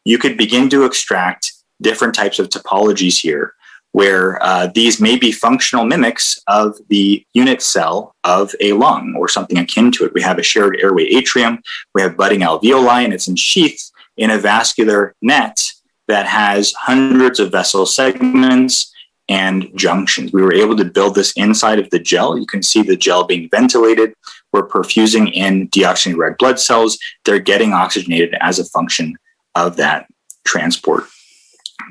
you could begin to extract different types of topologies here, where these may be functional mimics of the unit cell of a lung or something akin to it. We have a shared airway atrium, we have budding alveoli, and it's ensheathed in a vascular net that has hundreds of vessel segments and junctions. We were able to build this inside of the gel. You can see the gel being ventilated. We're perfusing in deoxygenated red blood cells. They're getting oxygenated as a function of that transport.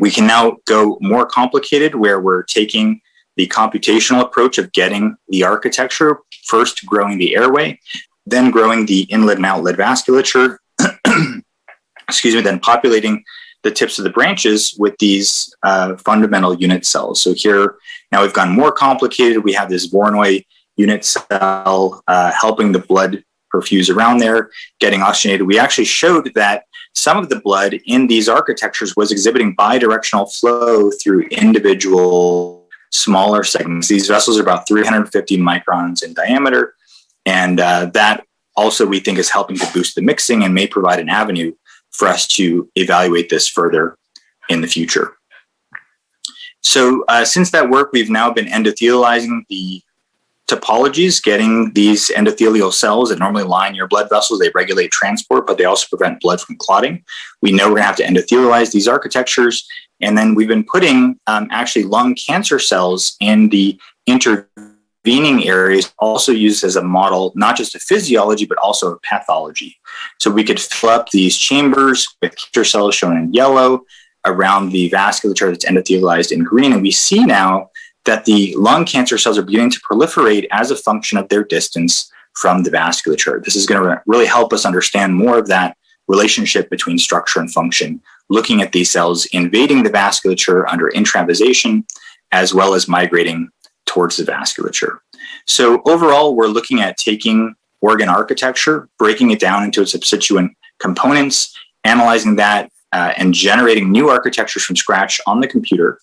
We can now go more complicated, where we're taking the computational approach of getting the architecture, first growing the airway, then growing the inlet and outlet vasculature, then populating the tips of the branches with these fundamental unit cells. So here, now we've gone more complicated. We have this Voronoi unit cell helping the blood perfuse around there, getting oxygenated. We actually showed that some of the blood in these architectures was exhibiting bidirectional flow through individual smaller segments. These vessels are about 350 microns in diameter, and that also we think is helping to boost the mixing and may provide an avenue for us to evaluate this further in the future. So since that work, we've now been endothelializing the topologies, getting these endothelial cells that normally line your blood vessels. They regulate transport, but they also prevent blood from clotting. We know we're going to have to endothelialize these architectures. And then we've been putting actually lung cancer cells in the intervening areas, also used as a model, not just of physiology, but also of pathology. So we could fill up these chambers with cancer cells shown in yellow around the vasculature that's endothelialized in green. And we see now that the lung cancer cells are beginning to proliferate as a function of their distance from the vasculature. This is going to really help us understand more of that relationship between structure and function, looking at these cells invading the vasculature under intravasation, as well as migrating towards the vasculature. So overall, we're looking at taking organ architecture, breaking it down into its substituent components, analyzing that, and generating new architectures from scratch on the computer,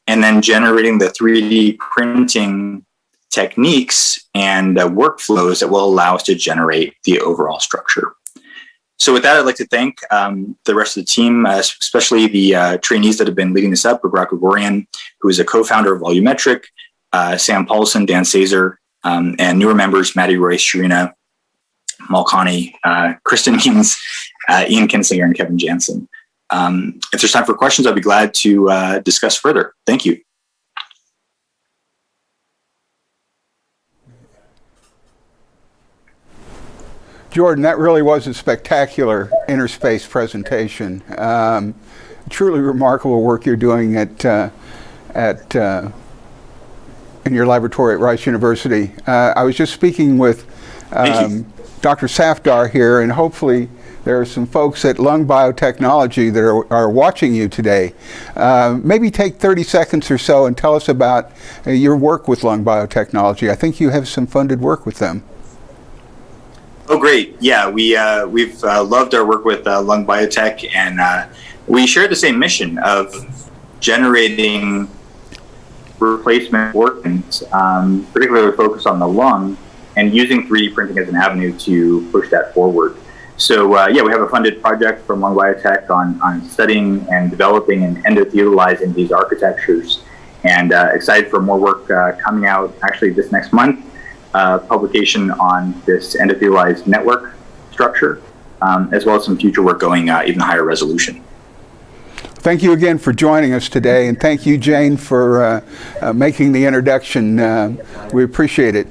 and then generating the 3D printing techniques and workflows that will allow us to generate the overall structure. So with that, I'd like to thank the rest of the team, especially the trainees that have been leading this up, Babrak Gregorian, who is a co-founder of Volumetric, Sam Paulson, Dan Sazer, and newer members, Maddie Royce, Sharina Malkani, Kristen Means, Ian Kinslinger, and Kevin Jansen. If there's time for questions, I'll be glad to discuss further. Thank you. Jordan, that really was a spectacular interspace presentation. Truly remarkable work you're doing in your laboratory at Rice University. I was just speaking with Dr. Safdar here, and hopefully there are some folks at Lung Biotechnology that are watching you today. Maybe take 30 seconds or so and tell us about your work with Lung Biotechnology. I think you have some funded work with them. Oh, great. Yeah, we've loved our work with Lung Biotech, and we share the same mission of generating replacement organs, particularly focused on the lung, and using 3D printing as an avenue to push that forward. So yeah, we have a funded project from Lung Biotech on studying and developing and endothelializing these architectures, and excited for more work coming out actually this next month, publication on this endothelialized network structure, as well as some future work going even higher resolution. Thank you again for joining us today, and thank you, Jane, for making the introduction. We appreciate it.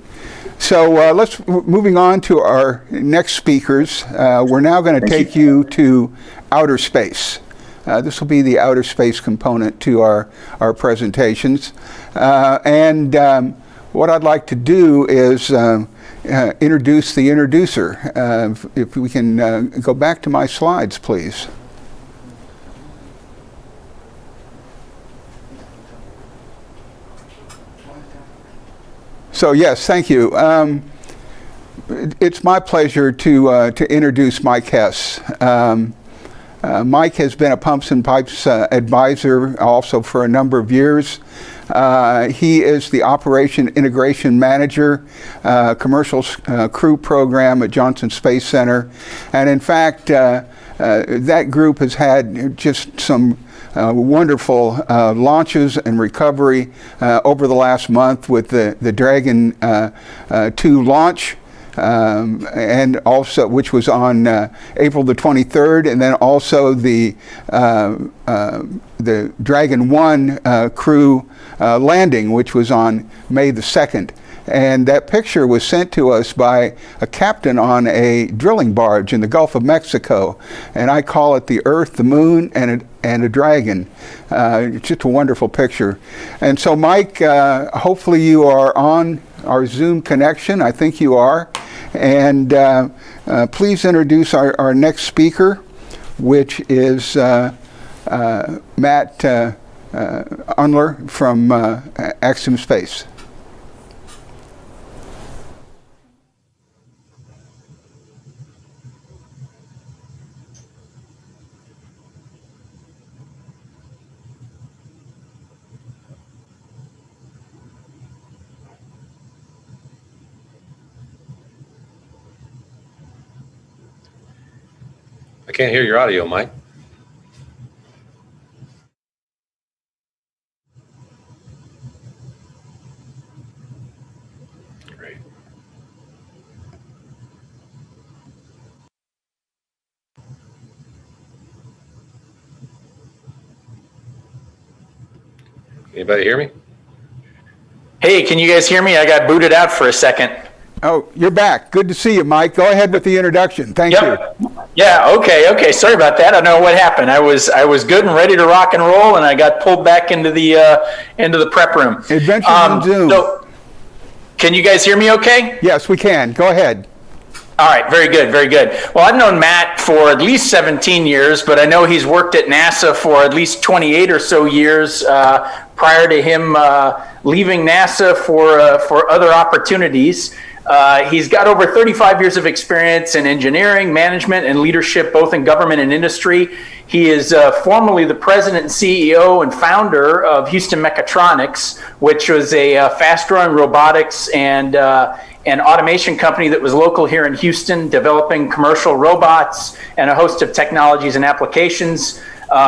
So moving on to our next speakers. We're now going to take you to outer space. This will be the outer space component to our presentations. What I'd like to do is introduce the introducer. If we can go back to my slides, please. So yes, thank you. It's my pleasure to introduce Mike Hess. Mike has been a Pumps and Pipes advisor also for a number of years. He is the Operation Integration Manager, Commercial Crew Program at Johnson Space Center. And in fact, that group has had just some wonderful launches and recovery over the last month with the Dragon 2 launch, and also which was on April the 23rd, and then also the Dragon 1 crew landing, which was on May the 2nd. And that picture was sent to us by a captain on a drilling barge in the Gulf of Mexico. And I call it the Earth, the Moon, and a dragon. It's just a wonderful picture. And so, Mike, hopefully you are on our Zoom connection. I think you are. And please introduce our next speaker, which is Matt Unler from Axiom Space. I can't hear your audio, Mike. Great. Anybody hear me? Hey, can you guys hear me? I got booted out for a second. Oh, you're back. Good to see you, Mike. Go ahead with the introduction. Thank you. Yeah, okay. Sorry about that. I don't know what happened. I was good and ready to rock and roll, and I got pulled back into the prep room. Adventures on Zoom. So, can you guys hear me okay? Yes, we can. Go ahead. All right, very good. Well, I've known Matt for at least 17 years, but I know he's worked at NASA for at least 28 or so years prior to him leaving NASA for other opportunities. He's got over 35 years of experience in engineering, management, and leadership, both in government and industry. He is formerly the president and CEO and founder of Houston Mechatronics, which was a fast-growing robotics and automation company that was local here in Houston, developing commercial robots and a host of technologies and applications.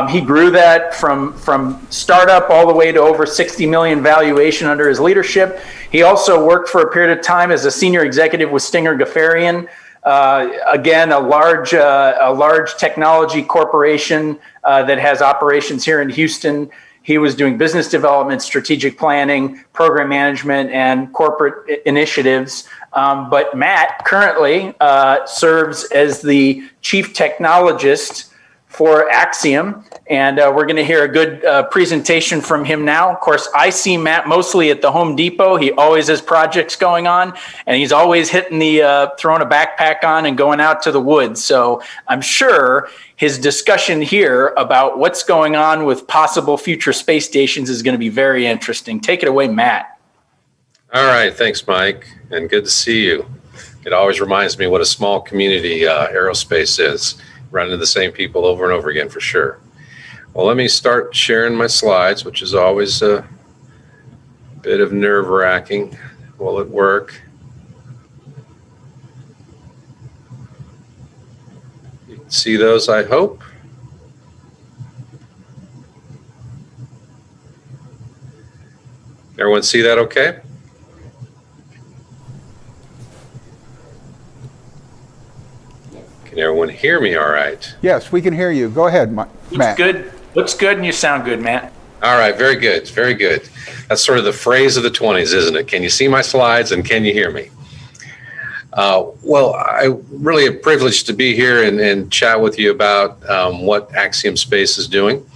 He grew that from startup all the way to over 60 million valuation under his leadership. He also worked for a period of time as a senior executive with Stinger Gafarian, again, a large technology corporation that has operations here in Houston. He was doing business development, strategic planning, program management, and corporate initiatives. But Matt currently serves as the chief technologist for Axiom, and we're going to hear a good presentation from him now. Of course, I see Matt mostly at the Home Depot. He always has projects going on, and he's always hitting the throwing a backpack on and going out to the woods. So I'm sure his discussion here about what's going on with possible future space stations is going to be very interesting. Take it away, Matt. All right. Thanks, Mike. And good to see you. It always reminds me what a small community aerospace is. Run into the same people over and over again for sure. Well, let me start sharing my slides, which is always a bit of nerve-wracking. Will it work? You can see those, I hope. Everyone see that okay? Can everyone hear me all right? Yes, we can hear you. Go ahead, Matt. Looks good, and you sound good, Matt. All right, very good, very good. That's sort of the phrase of the 20s, isn't it? Can you see my slides and can you hear me? Well, I really am privileged to be here and chat with you about what Axiom Space is doing.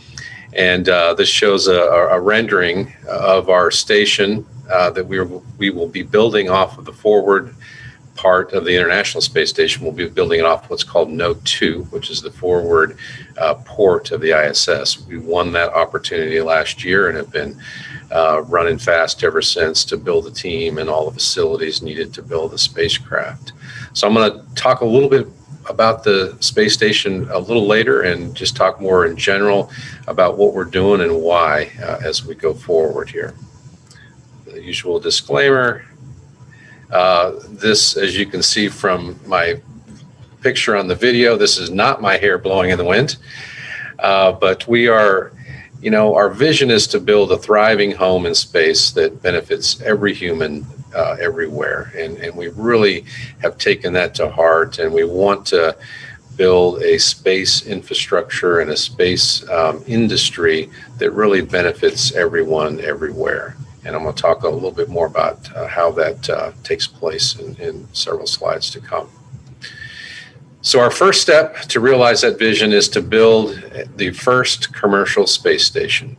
And this shows a rendering of our station that we will be building off of the forward part of the International Space Station. We'll be building it off what's called Node 2, which is the forward port of the ISS. We won that opportunity last year and have been running fast ever since to build a team and all the facilities needed to build the spacecraft. So I'm going to talk a little bit about the space station a little later and just talk more in general about what we're doing and why as we go forward here. The usual disclaimer. This, as you can see from my picture on the video, this is not my hair blowing in the wind, but we are, our vision is to build a thriving home in space that benefits every human everywhere. And we really have taken that to heart, and we want to build a space infrastructure and a space industry that really benefits everyone everywhere. And I'm going to talk a little bit more about how that takes place in several slides to come. So our first step to realize that vision is to build the first commercial space station.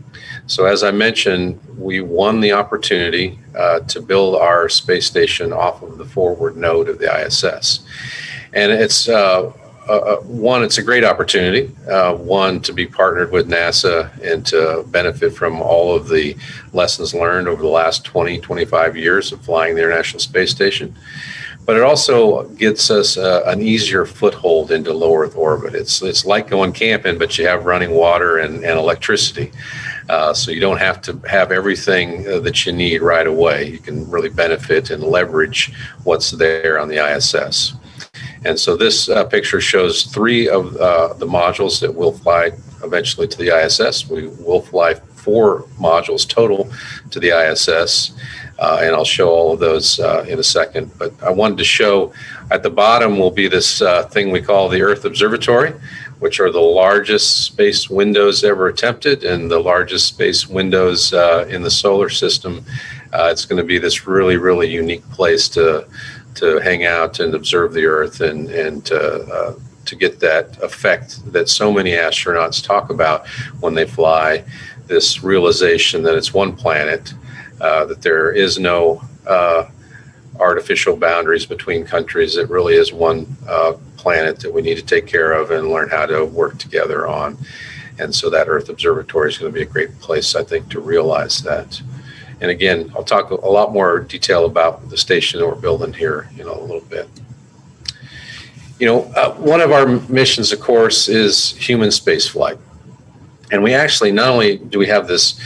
So as I mentioned, we won the opportunity to build our space station off of the forward node of the ISS. And it's it's a great opportunity, to be partnered with NASA and to benefit from all of the lessons learned over the last 20, 25 years of flying the International Space Station. But it also gets us an easier foothold into low Earth orbit. It's like going camping, but you have running water and electricity. So you don't have to have everything that you need right away. You can really benefit and leverage what's there on the ISS. And so this picture shows 3 of the modules that will fly eventually to the ISS. We will fly 4 modules total to the ISS, and I'll show all of those in a second. But I wanted to show at the bottom will be this thing we call the Earth Observatory, which are the largest space windows ever attempted and the largest space windows in the solar system. It's going to be this really, really unique place to hang out and observe the Earth and to get that effect that so many astronauts talk about when they fly, this realization that it's one planet, that there is no artificial boundaries between countries. It really is one planet that we need to take care of and learn how to work together on. And so that Earth Observatory is going to be a great place, I think, to realize that. And again, I'll talk a lot more detail about the station that we're building here in a little bit. One of our missions, of course, is human spaceflight. And we actually, not only do we have this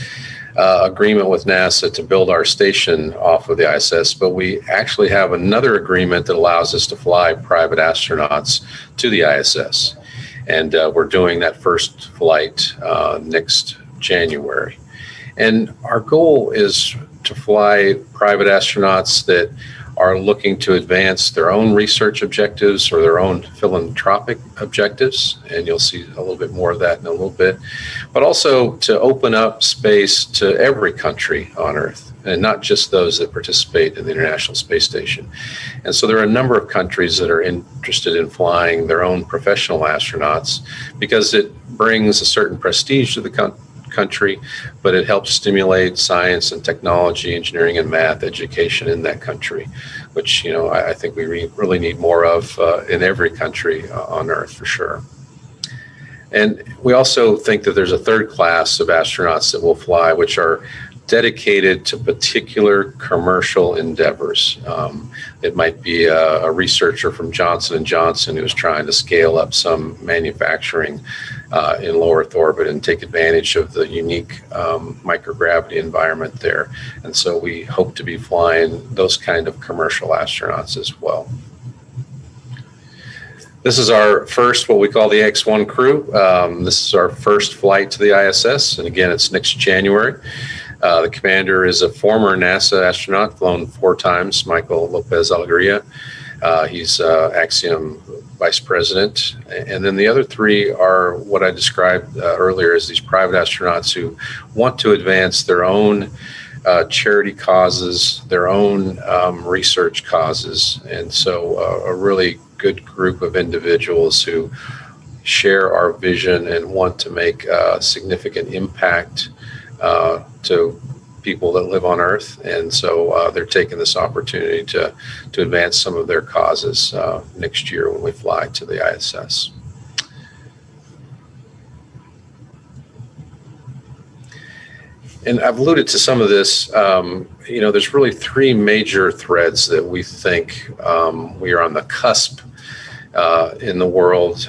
agreement with NASA to build our station off of the ISS, but we actually have another agreement that allows us to fly private astronauts to the ISS. And we're doing that first flight next January. And our goal is to fly private astronauts that are looking to advance their own research objectives or their own philanthropic objectives, and you'll see a little bit more of that in a little bit, but also to open up space to every country on Earth, and not just those that participate in the International Space Station. And so there are a number of countries that are interested in flying their own professional astronauts because it brings a certain prestige to the country, but it helps stimulate science and technology, engineering and math education in that country, which, you know, I think we really need more of in every country on Earth for sure. And we also think that there's a third class of astronauts that will fly, which are dedicated to particular commercial endeavors. It might be a researcher from Johnson & Johnson who's trying to scale up some manufacturing in low Earth orbit and take advantage of the unique microgravity environment there. And so we hope to be flying those kind of commercial astronauts as well. This is our first, what we call the X1 crew. This is our first flight to the ISS, and again, it's next January. The commander is a former NASA astronaut, flown 4 times, Michael Lopez Alegria. He's Axiom vice president. And then the other 3 are what I described earlier as these private astronauts who want to advance their own charity causes, their own research causes. And so a really good group of individuals who share our vision and want to make a significant impact to people that live on Earth. And so they're taking this opportunity to advance some of their causes next year when we fly to the ISS. And I've alluded to some of this. You know, there's really 3 major threads that we think we are on the cusp in the world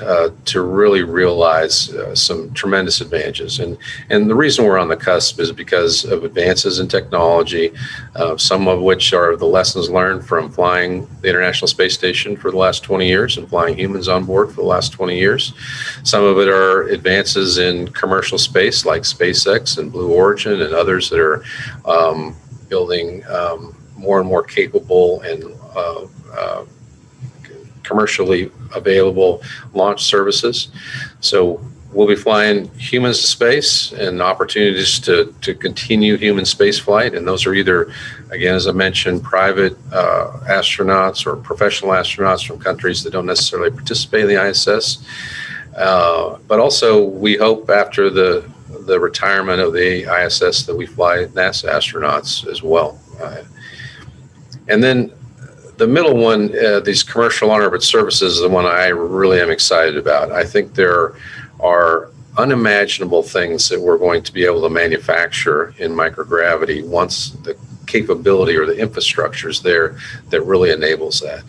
to really realize some tremendous advantages. And the reason we're on the cusp is because of advances in technology, some of which are the lessons learned from flying the International Space Station for the last 20 years and flying humans on board for the last 20 years. Some of it are advances in commercial space like SpaceX and Blue Origin and others that are building more and more capable and commercially available launch services. So we'll be flying humans to space and opportunities to continue human space flight. And those are either, again, as I mentioned, private astronauts or professional astronauts from countries that don't necessarily participate in the ISS. But also we hope after the retirement of the ISS that we fly NASA astronauts as well. And then the middle one, these commercial on-orbit services, is the one I really am excited about. I think there are unimaginable things that we're going to be able to manufacture in microgravity once the capability or the infrastructure is there that really enables that.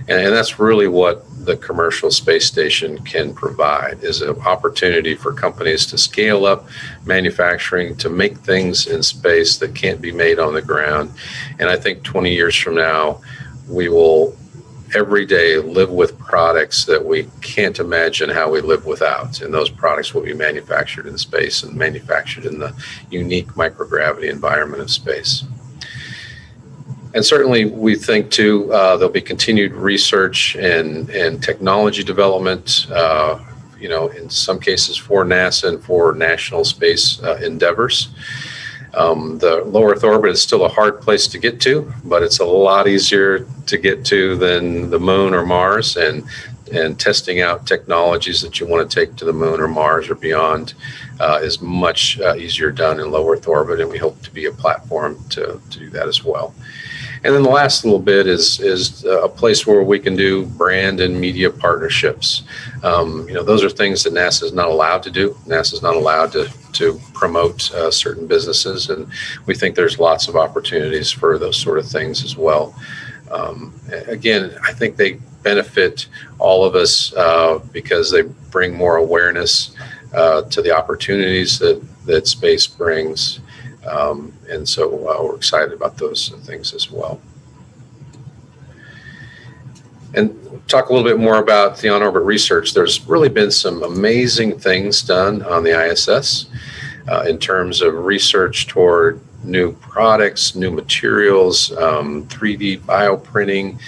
And that's really what the commercial space station can provide, is an opportunity for companies to scale up manufacturing, to make things in space that can't be made on the ground. And I think 20 years from now, we will every day live with products that we can't imagine how we live without. And those products will be manufactured in space and manufactured in the unique microgravity environment of space. And certainly we think too, there'll be continued research and technology development, you know, in some cases for NASA and for national space endeavors. The low Earth orbit is still a hard place to get to, but it's a lot easier to get to than the moon or Mars, and testing out technologies that you want to take to the moon or Mars or beyond is much easier done in low Earth orbit, and we hope to be a platform to do that as well. And then the last little bit is a place where we can do brand and media partnerships. You know, those are things that NASA is not allowed to do. NASA is not allowed to promote certain businesses, and we think there's lots of opportunities for those sort of things as well. Again, I think they benefit all of us because they bring more awareness to the opportunities that space brings. And so we're excited about those things as well. And talk a little bit more about the on-orbit research. There's really been some amazing things done on the ISS in terms of research toward new products, new materials, 3D bioprinting,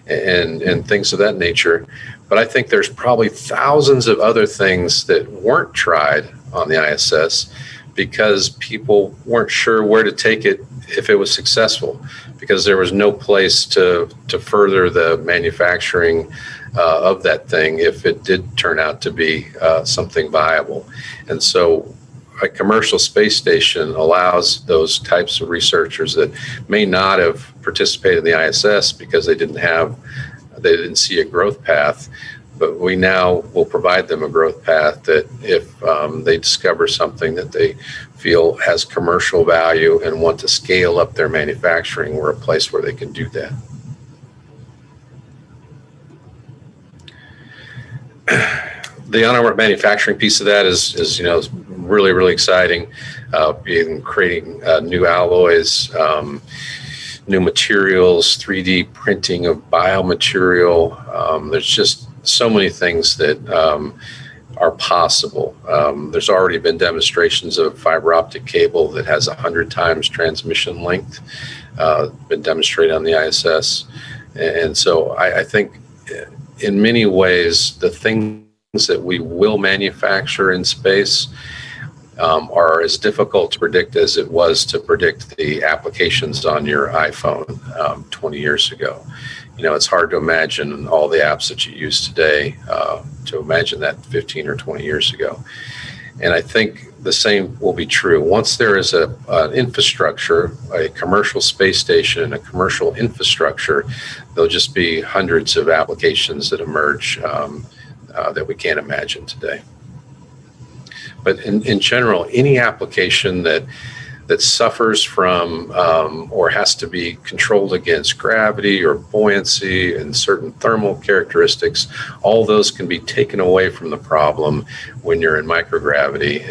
and things of that nature. But I think there's probably thousands of other things that weren't tried on the ISS because people weren't sure where to take it if it was successful, because there was no place to further the manufacturing of that thing if it did turn out to be something viable. And so a commercial space station allows those types of researchers that may not have participated in the ISS because they didn't see a growth path, but we now will provide them a growth path that if they discover something that they feel has commercial value and want to scale up their manufacturing, we're a place where they can do that. The on-orbit manufacturing piece of that is really, really exciting. Creating new alloys, new materials, 3D printing of biomaterial. There's just so many things that are possible. There's already been demonstrations of fiber optic cable that has 100 times transmission length, been demonstrated on the ISS. And so I think in many ways, the things that we will manufacture in space are as difficult to predict as it was to predict the applications on your iPhone 20 years ago. It's hard to imagine all the apps that you use today, to imagine that 15 or 20 years ago. And I think the same will be true. Once there is an infrastructure, a commercial space station, and a commercial infrastructure, there'll just be hundreds of applications that emerge that we can't imagine today. But in general, any application that suffers from or has to be controlled against gravity or buoyancy and certain thermal characteristics, all those can be taken away from the problem when you're in microgravity,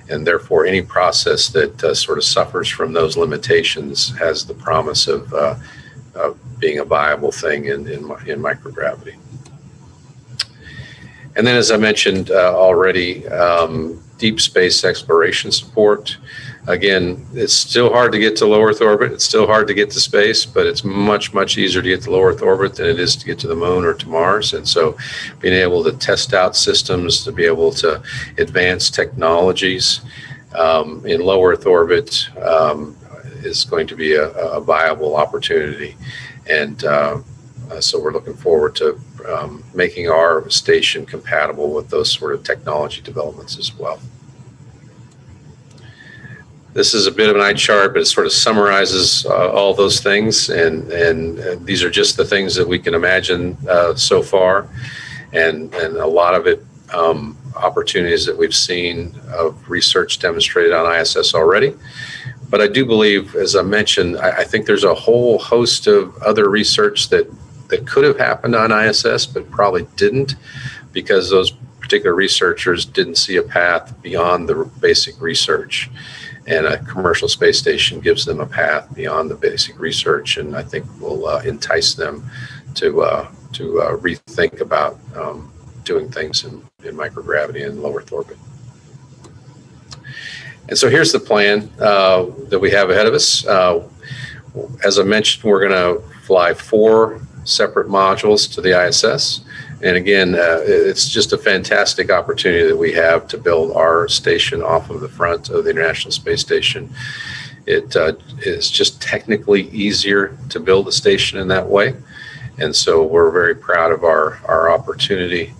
and therefore any process that sort of suffers from those limitations has the promise of being a viable thing in microgravity. And then, as I mentioned already, deep space exploration support. Again, it's still hard to get to low Earth orbit. It's still hard to get to space, but it's much, much easier to get to low Earth orbit than it is to get to the moon or to Mars. And so being able to test out systems, to be able to advance technologies in low Earth orbit is going to be a viable opportunity. And so we're looking forward to making our station compatible with those sort of technology developments as well. This is a bit of an eye chart, but it sort of summarizes all those things, and these are just the things that we can imagine so far, and a lot of it opportunities that we've seen of research demonstrated on ISS already. But I do believe, as I mentioned, I think there's a whole host of other research that could have happened on ISS, but probably didn't, because those particular researchers didn't see a path beyond the basic research. And a commercial space station gives them a path beyond the basic research, and I think will entice them to rethink about doing things in microgravity and low Earth orbit. And so here's the plan that we have ahead of us. As I mentioned, we're going to fly 4 separate modules to the ISS. And again, it's just a fantastic opportunity that we have to build our station off of the front of the International Space Station. It is just technically easier to build a station in that way. And so we're very proud of our opportunity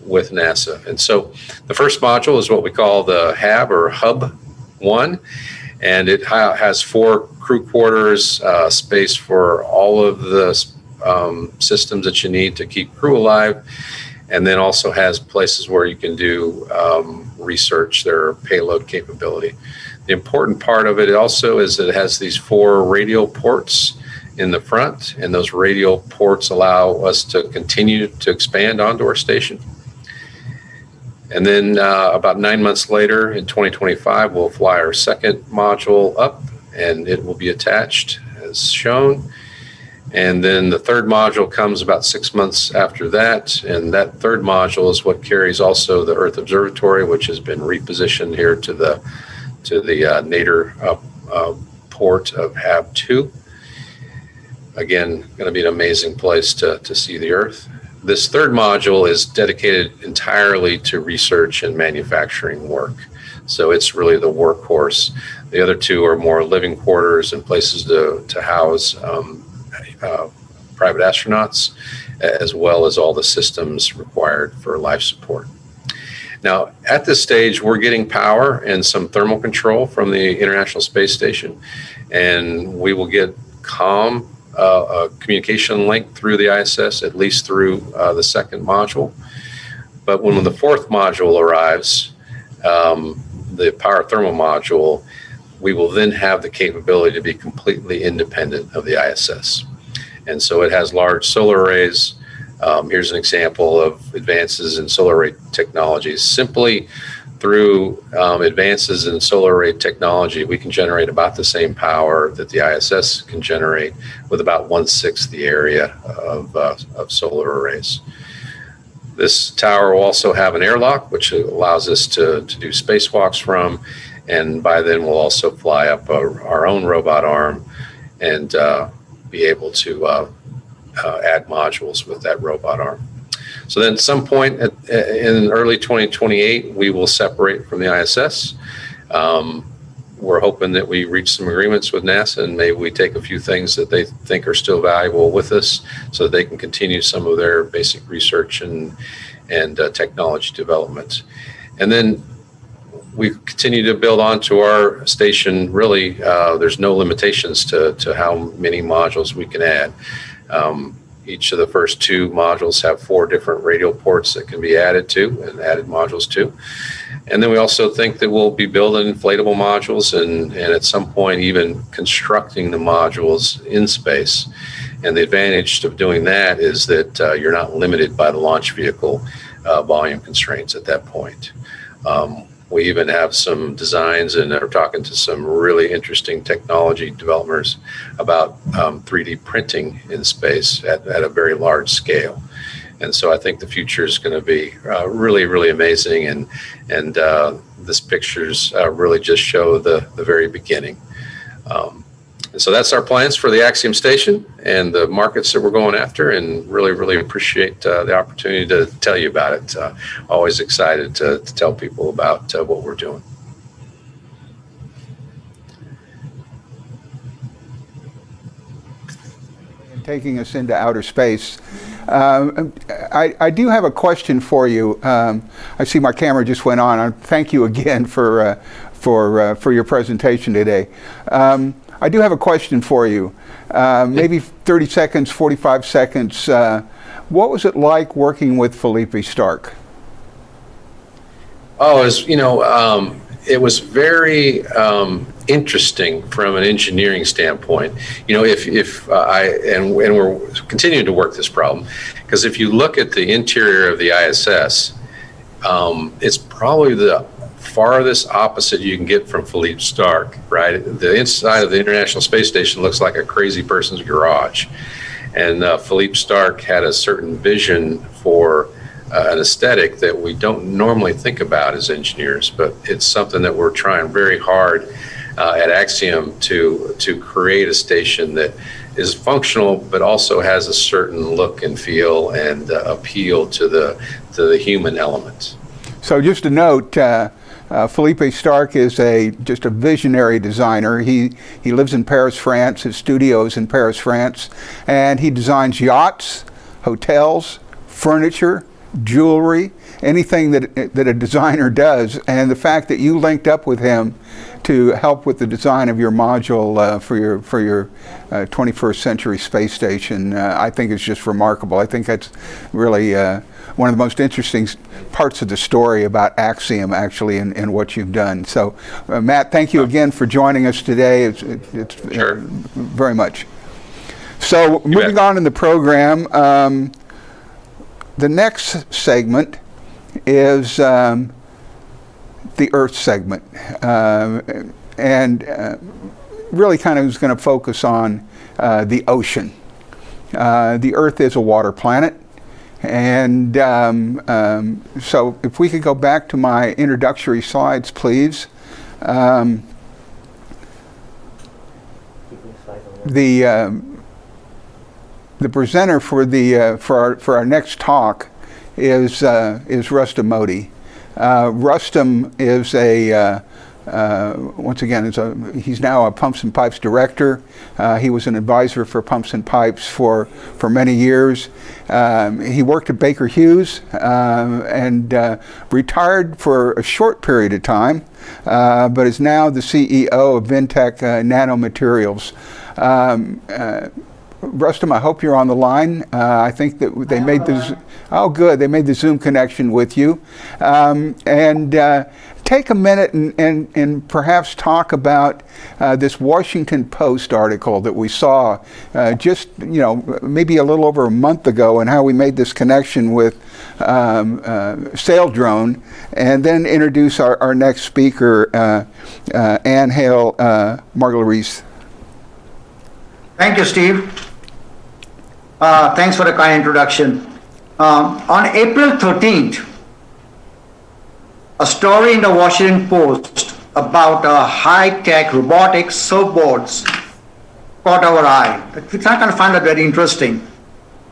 with NASA. And so the first module is what we call the HAB, or Hub 1. And it has 4 crew quarters, space for all of the systems that you need to keep crew alive, and then also has places where you can do research, their payload capability. The important part of it also is that it has these 4 radial ports in the front, and those radial ports allow us to continue to expand onto our station. And then about 9 months later, in 2025, we'll fly our second module up, and it will be attached as shown. And then the third module comes about 6 months after that, and that third module is what carries also the Earth Observatory, which has been repositioned here to the nadir port of HAB2. Again, going to be an amazing place to see the Earth. This third module is dedicated entirely to research and manufacturing work. So it's really the workhorse. The other two are more living quarters and places to house private astronauts, as well as all the systems required for life support. Now, at this stage, we're getting power and some thermal control from the International Space Station, and we will get COM, a communication link through the ISS, at least through the second module. But when the fourth module arrives, the power thermal module, we will then have the capability to be completely independent of the ISS. And so it has large solar arrays. Here's an example of advances in solar array technologies. Simply through advances in solar array technology, we can generate about the same power that the ISS can generate with about 1/6 the area of solar arrays. This tower will also have an airlock, which allows us to do spacewalks from, and by then we'll also fly up our own robot arm and be able to add modules with that robot arm. So then at some point in early 2028, we will separate from the ISS. We're hoping that we reach some agreements with NASA, and maybe we take a few things that they think are still valuable with us so that they can continue some of their basic research and technology development. And then we continue to build onto our station. Really, there's no limitations to how many modules we can add. Each of the first two modules have 4 different radial ports that can be added to and added modules to. And then we also think that we'll be building inflatable modules and at some point even constructing the modules in space. And the advantage of doing that is that you're not limited by the launch vehicle volume constraints at that point. We even have some designs and are talking to some really interesting technology developers about 3D printing in space at a very large scale. And so I think the future is going to be really, really amazing. And this pictures really just show the very beginning. And so that's our plans for the Axiom station and the markets that we're going after, and really, really appreciate the opportunity to tell you about it. Always excited to tell people about what we're doing. Taking us into outer space. I do have a question for you. I see my camera just went on. Thank you again for your presentation today. I do have a question for you. Maybe 30 seconds, 45 seconds. What was it like working with Felipe Stark? Oh, it was very interesting from an engineering standpoint. And we're continuing to work this problem, because if you look at the interior of the ISS, it's probably the farthest opposite you can get from Felipe Stark, right? The inside of the International Space Station looks like a crazy person's garage. And Felipe Stark had a certain vision for an aesthetic that we don't normally think about as engineers, but it's something that we're trying very hard at Axiom to create a station that is functional, but also has a certain look and feel and appeal to the human element. So just a note, Felipe Stark is just a visionary designer. He lives in Paris, France. His studio is in Paris, France, and he designs yachts, hotels, furniture, jewelry, anything that a designer does. And the fact that you linked up with him to help with the design of your module for your 21st century space station, I think is just remarkable. I think that's really one of the most interesting parts of the story about Axiom, actually, and what you've done. So, Matt, thank you again for joining us today. It's sure. Very much. So, moving on in the program, the next segment is the Earth segment, and really kind of is going to focus on the ocean. The Earth is a water planet, and so if we could go back to my introductory slides, please. the presenter for our next talk is Rustam Modi. Rustam is once again, he's now a Pumps and Pipes director. He was an advisor for Pumps and Pipes for many years. He worked at Baker Hughes and retired for a short period of time, but is now the CEO of Vintech Nanomaterials. Rustam, I hope you're on the line. I think that they made this. Oh, good. They made the Zoom connection with you. Take a minute and perhaps talk about this Washington Post article that we saw just, maybe a little over a month ago, and how we made this connection with Saildrone, and then introduce our next speaker, Anne Hale Margulies. Thank you, Steve. Thanks for the kind introduction. On April 13th, a story in the Washington Post about high-tech robotic surfboards caught our eye. We kind of find that very interesting.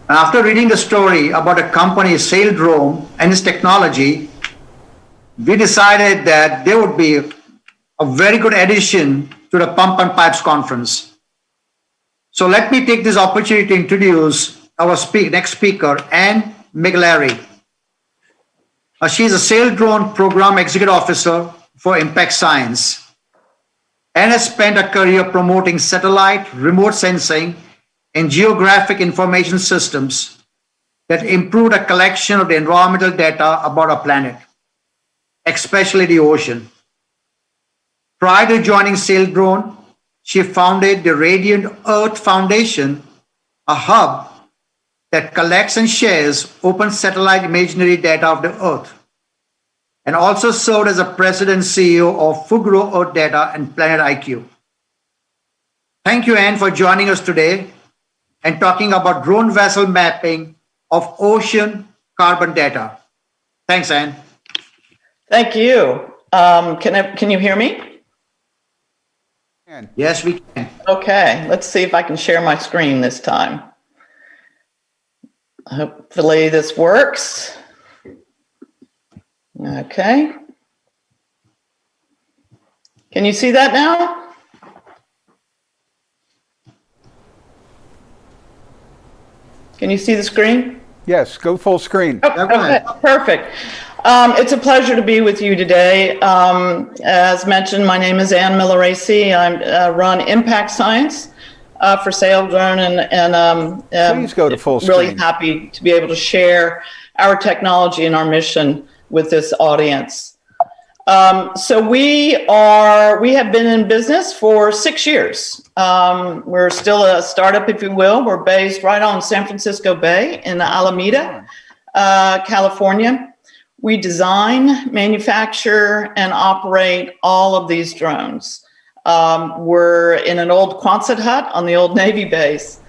And after reading the story about a company, Saildrone, and its technology, we decided that there would be a very good addition to the Pump and Pipes conference. So let me take this opportunity to introduce our next speaker, Anne McGlary. She's a Saildrone Program Executive Officer for Impact Science and has spent a career promoting satellite, remote sensing, and geographic information systems that improve the collection of the environmental data about our planet, especially the ocean. Prior to joining Saildrone, she founded the Radiant Earth Foundation, a hub that collects and shares open satellite imagery data of the Earth, and also served as a president and CEO of Fugro Earth Data and Planet IQ. Thank you, Anne, for joining us today and talking about drone vessel mapping of ocean carbon data. Thanks, Anne. Thank you. Can you hear me? Yes, we can. Okay, let's see if I can share my screen this time. Hopefully this works. Okay. Can you see that now? Can you see the screen? Yes, go full screen. Oh, okay, perfect. It's a pleasure to be with you today. As mentioned, my name is Anne McGlary. I run Impact Science for Saildrone, and please go to full screen. Really happy to be able to share our technology and our mission with this audience. So we have been in business for 6 years. We're still a startup, if you will. We're based right on San Francisco Bay in Alameda, California. We design, manufacture, and operate all of these drones. We're in an old Quonset hut on the old Navy base.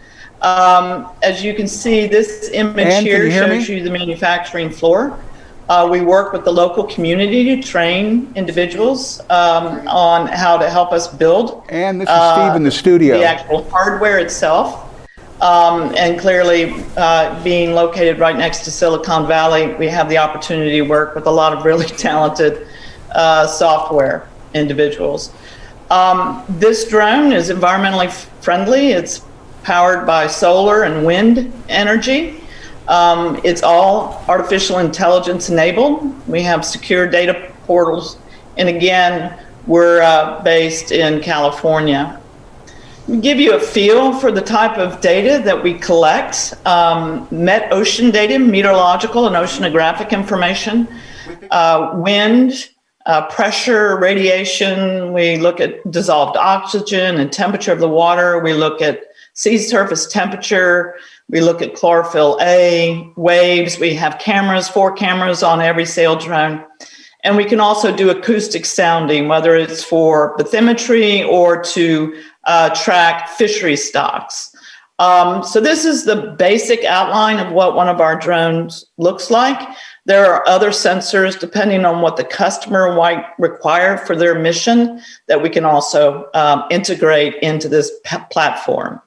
As you can see, this image here shows you the manufacturing floor. We work with the local community to train individuals on how to help us build. And this is Steve in the studio. The actual hardware itself. And clearly, being located right next to Silicon Valley, we have the opportunity to work with a lot of really talented software individuals. This drone is environmentally friendly. It's powered by solar and wind energy. It's all artificial intelligence enabled. We have secure data portals. And again, we're based in California. To give you a feel for the type of data that we collect, met ocean data, meteorological and oceanographic information, wind, pressure, radiation. We look at dissolved oxygen and temperature of the water. We look at sea surface temperature. We look at chlorophyll A, waves. We have cameras, 4 cameras on every Saildrone. And we can also do acoustic sounding, whether it's for bathymetry or to track fishery stocks. So this is the basic outline of what one of our drones looks like. There are other sensors, depending on what the customer might require for their mission, that we can also integrate into this platform.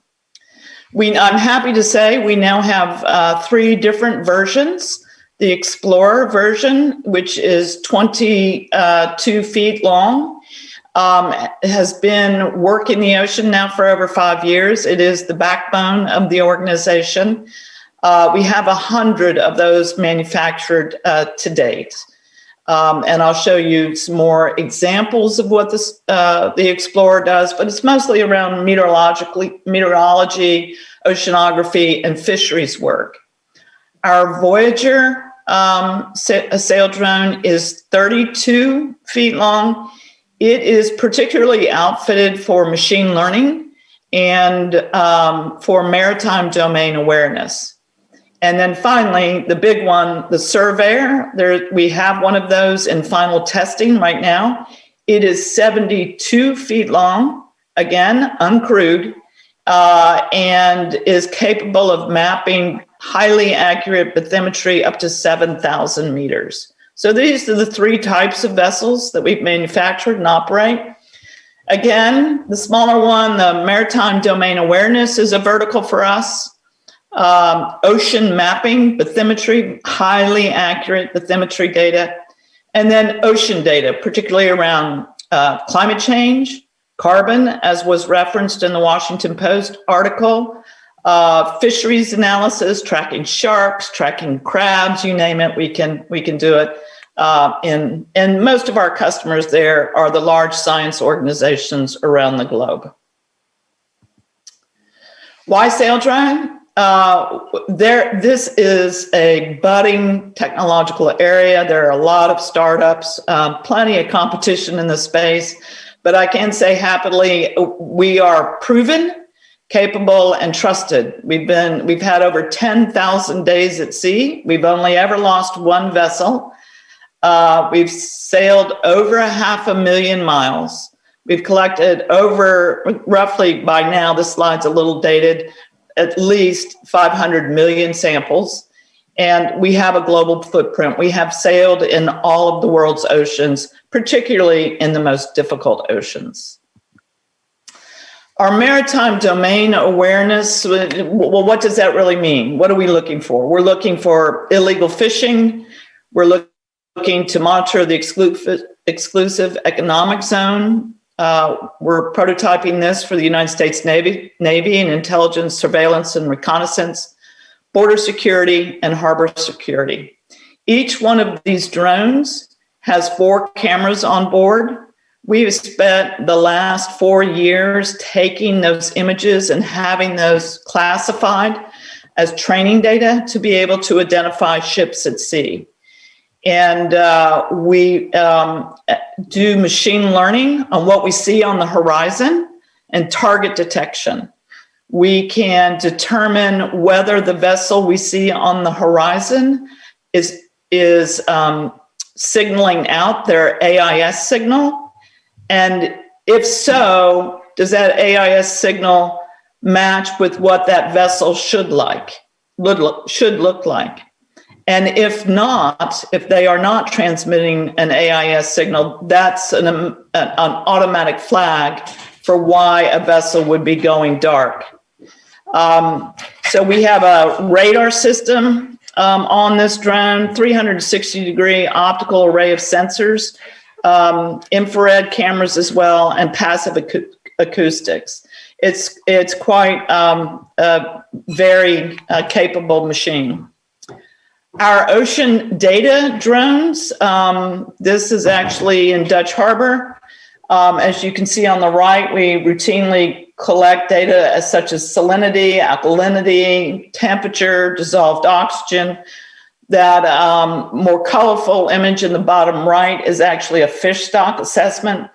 I'm happy to say we now have 3 different versions. The Explorer version, which is 22 feet long, has been working the ocean now for over 5 years. It is the backbone of the organization. We have 100 of those manufactured to date. And I'll show you some more examples of what the Explorer does, but it's mostly around meteorology, oceanography, and fisheries work. Our Voyager sail drone is 32 feet long. It is particularly outfitted for machine learning and for maritime domain awareness. And then finally, the big one, the Surveyor, we have one of those in final testing right now. It is 72 feet long, again, uncrewed, and is capable of mapping highly accurate bathymetry up to 7,000 meters. So these are the 3 types of vessels that we've manufactured and operate. Again, the smaller one, the maritime domain awareness, is a vertical for us. Ocean mapping, bathymetry, highly accurate bathymetry data, and then ocean data, particularly around climate change, carbon, as was referenced in the Washington Post article, fisheries analysis, tracking sharks, tracking crabs, you name it, we can do it. And most of our customers there are the large science organizations around the globe. Why sail drone? This is a budding technological area. There are a lot of startups, plenty of competition in the space, but I can say happily, we are proven, capable, and trusted. We've had over 10,000 days at sea. We've only ever lost 1 vessel. We've sailed over 500,000 miles. We've collected over, roughly by now, this slide's a little dated, at least 500 million samples. And we have a global footprint. We have sailed in all of the world's oceans, particularly in the most difficult oceans. Our maritime domain awareness, well, what does that really mean? What are we looking for? We're looking for illegal fishing. We're looking to monitor the exclusive economic zone. We're prototyping this for the United States Navy and intelligence, surveillance, and reconnaissance, border security, and harbor security. Each one of these drones has 4 cameras on board. We've spent the last 4 years taking those images and having those classified as training data to be able to identify ships at sea. And we do machine learning on what we see on the horizon and target detection. We can determine whether the vessel we see on the horizon is signaling out their AIS signal. And if so, does that AIS signal match with what that vessel should look like? And if not, if they are not transmitting an AIS signal, that's an automatic flag for why a vessel would be going dark. So we have a radar system on this drone, 360-degree optical array of sensors, infrared cameras as well, and passive acoustics. It's quite a very capable machine. Our ocean data drones, this is actually in Dutch Harbor. As you can see on the right, we routinely collect data such as salinity, alkalinity, temperature, dissolved oxygen. That more colorful image in the bottom right is actually a fish stock assessment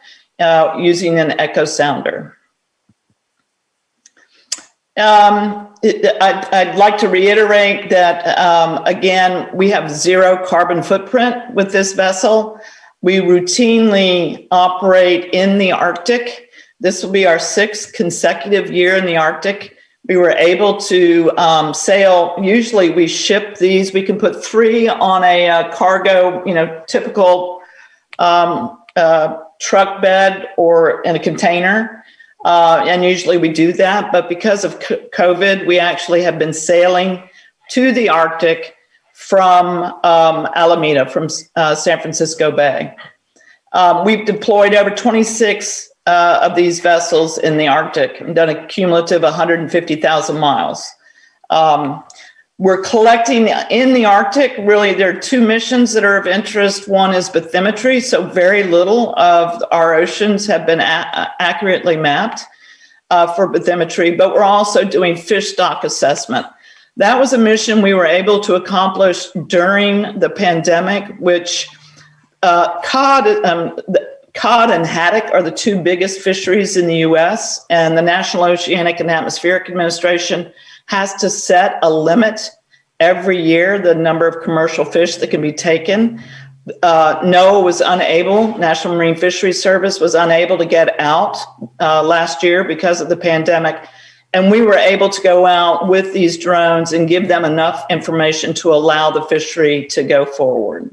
using an echo sounder. I'd like to reiterate that, again, we have 0 carbon footprint with this vessel. We routinely operate in the Arctic. This will be our 6th consecutive year in the Arctic. We were able to sail. Usually we ship these. We can put 3 on a cargo, typical truck bed or in a container. And usually we do that. But because of COVID, we actually have been sailing to the Arctic from Alameda, from San Francisco Bay. We've deployed over 26 of these vessels in the Arctic and done a cumulative 150,000 miles. We're collecting in the Arctic. Really, there are 2 missions that are of interest. One is bathymetry, so very little of our oceans have been accurately mapped for bathymetry, but we're also doing fish stock assessment. That was a mission we were able to accomplish during the pandemic, which cod and haddock are the 2 biggest fisheries in the U.S., and the National Oceanic and Atmospheric Administration has to set a limit every year, the number of commercial fish that can be taken. NOAA was unable, National Marine Fisheries Service was unable to get out last year because of the pandemic. And we were able to go out with these drones and give them enough information to allow the fishery to go forward.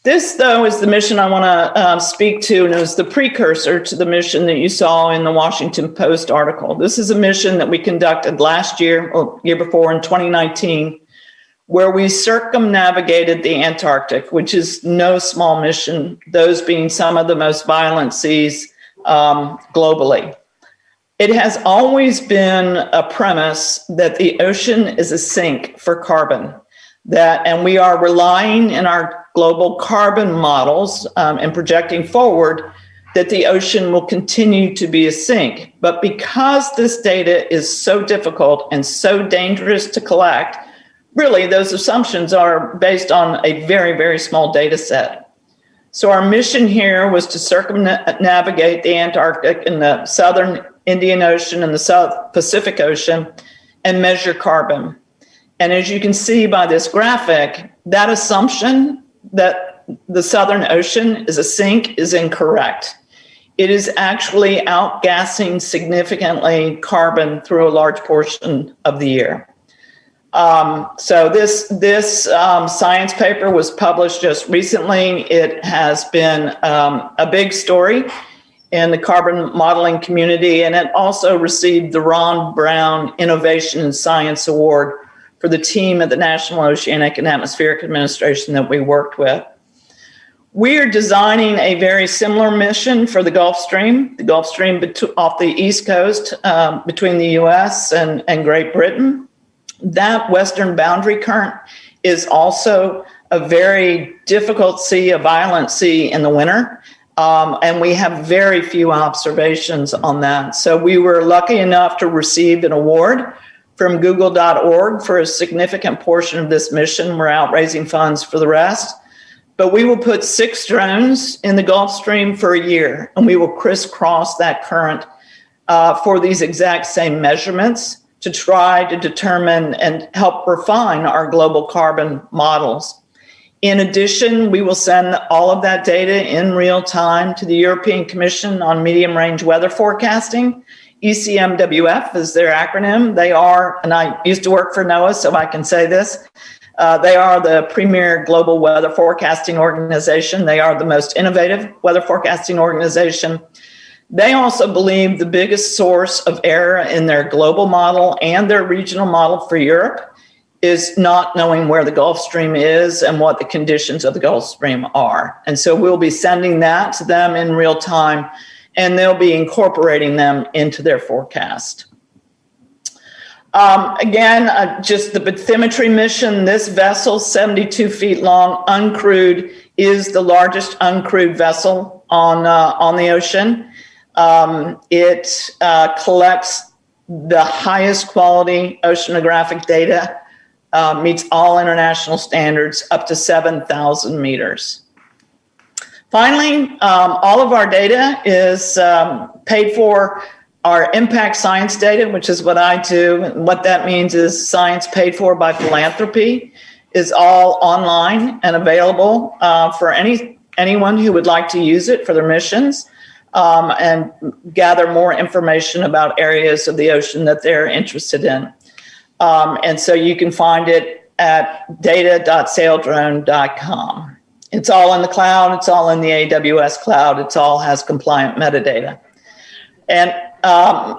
This, though, is the mission I want to speak to, and it was the precursor to the mission that you saw in the Washington Post article. This is a mission that we conducted last year, or year before in 2019, where we circumnavigated the Antarctic, which is no small mission, those being some of the most violent seas globally. It has always been a premise that the ocean is a sink for carbon, and we are relying in our global carbon models and projecting forward that the ocean will continue to be a sink. But because this data is so difficult and so dangerous to collect, really those assumptions are based on a very, very small data set. So our mission here was to circumnavigate the Antarctic and the southern Indian Ocean and the South Pacific Ocean and measure carbon. And as you can see by this graphic, that assumption that the Southern Ocean is a sink is incorrect. It is actually outgassing significantly carbon through a large portion of the year. So this science paper was published just recently. It has been a big story in the carbon modeling community, and it also received the Ron Brown Innovation in Science Award for the team at the National Oceanic and Atmospheric Administration that we worked with. We are designing a very similar mission for the Gulf Stream off the East Coast between the US and Great Britain. That western boundary current is also a very difficult sea, a violent sea in the winter. And we have very few observations on that. So we were lucky enough to receive an award from Google.org for a significant portion of this mission. We're out raising funds for the rest. But we will put 6 drones in the Gulf Stream for a year, and we will crisscross that current for these exact same measurements to try to determine and help refine our global carbon models. In addition, we will send all of that data in real time to the European Commission on Medium Range Weather Forecasting. ECMWF is their acronym. They are, and I used to work for NOAA, so I can say this, they are the premier global weather forecasting organization. They are the most innovative weather forecasting organization. They also believe the biggest source of error in their global model and their regional model for Europe is not knowing where the Gulf Stream is and what the conditions of the Gulf Stream are. And so we'll be sending that to them in real time, and they'll be incorporating them into their forecast. Just the bathymetry mission, this vessel, 72 feet long, uncrewed, is the largest uncrewed vessel on the ocean. It collects the highest quality oceanographic data, meets all international standards up to 7,000 meters. Finally, all of our data is paid for. Our impact science data, which is what I do, and what that means is science paid for by philanthropy, is all online and available for anyone who would like to use it for their missions. and gather more information about areas of the ocean that they're interested in. And so you can find it at data.saildrone.com. It's all in the cloud. It's all in the AWS cloud. It's all has compliant metadata. And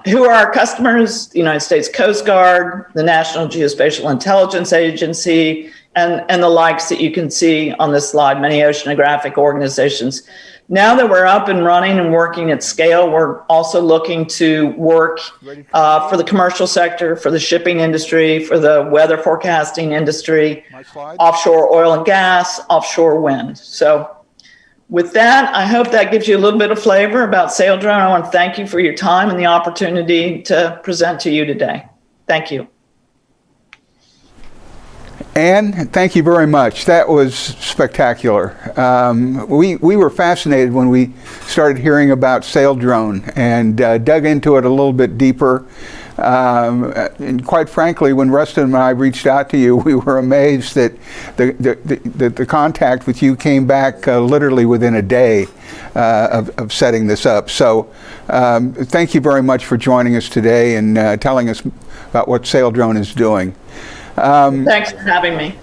who are our customers? The United States Coast Guard, the National Geospatial Intelligence Agency, and the likes that you can see on this slide, many oceanographic organizations. Now that we're up and running and working at scale, we're also looking to work for the commercial sector, for the shipping industry, for the weather forecasting industry, offshore oil and gas, offshore wind. So with that, I hope that gives you a little bit of flavor about SailDrone. I want to thank you for your time and the opportunity to present to you today. Thank you. Anne, thank you very much. That was spectacular. We were fascinated when we started hearing about SailDrone and dug into it a little bit deeper. And quite frankly, when Rustin and I reached out to you, we were amazed that the contact with you came back literally within a day of setting this up. So thank you very much for joining us today and telling us about what SailDrone is doing. Thanks for having me.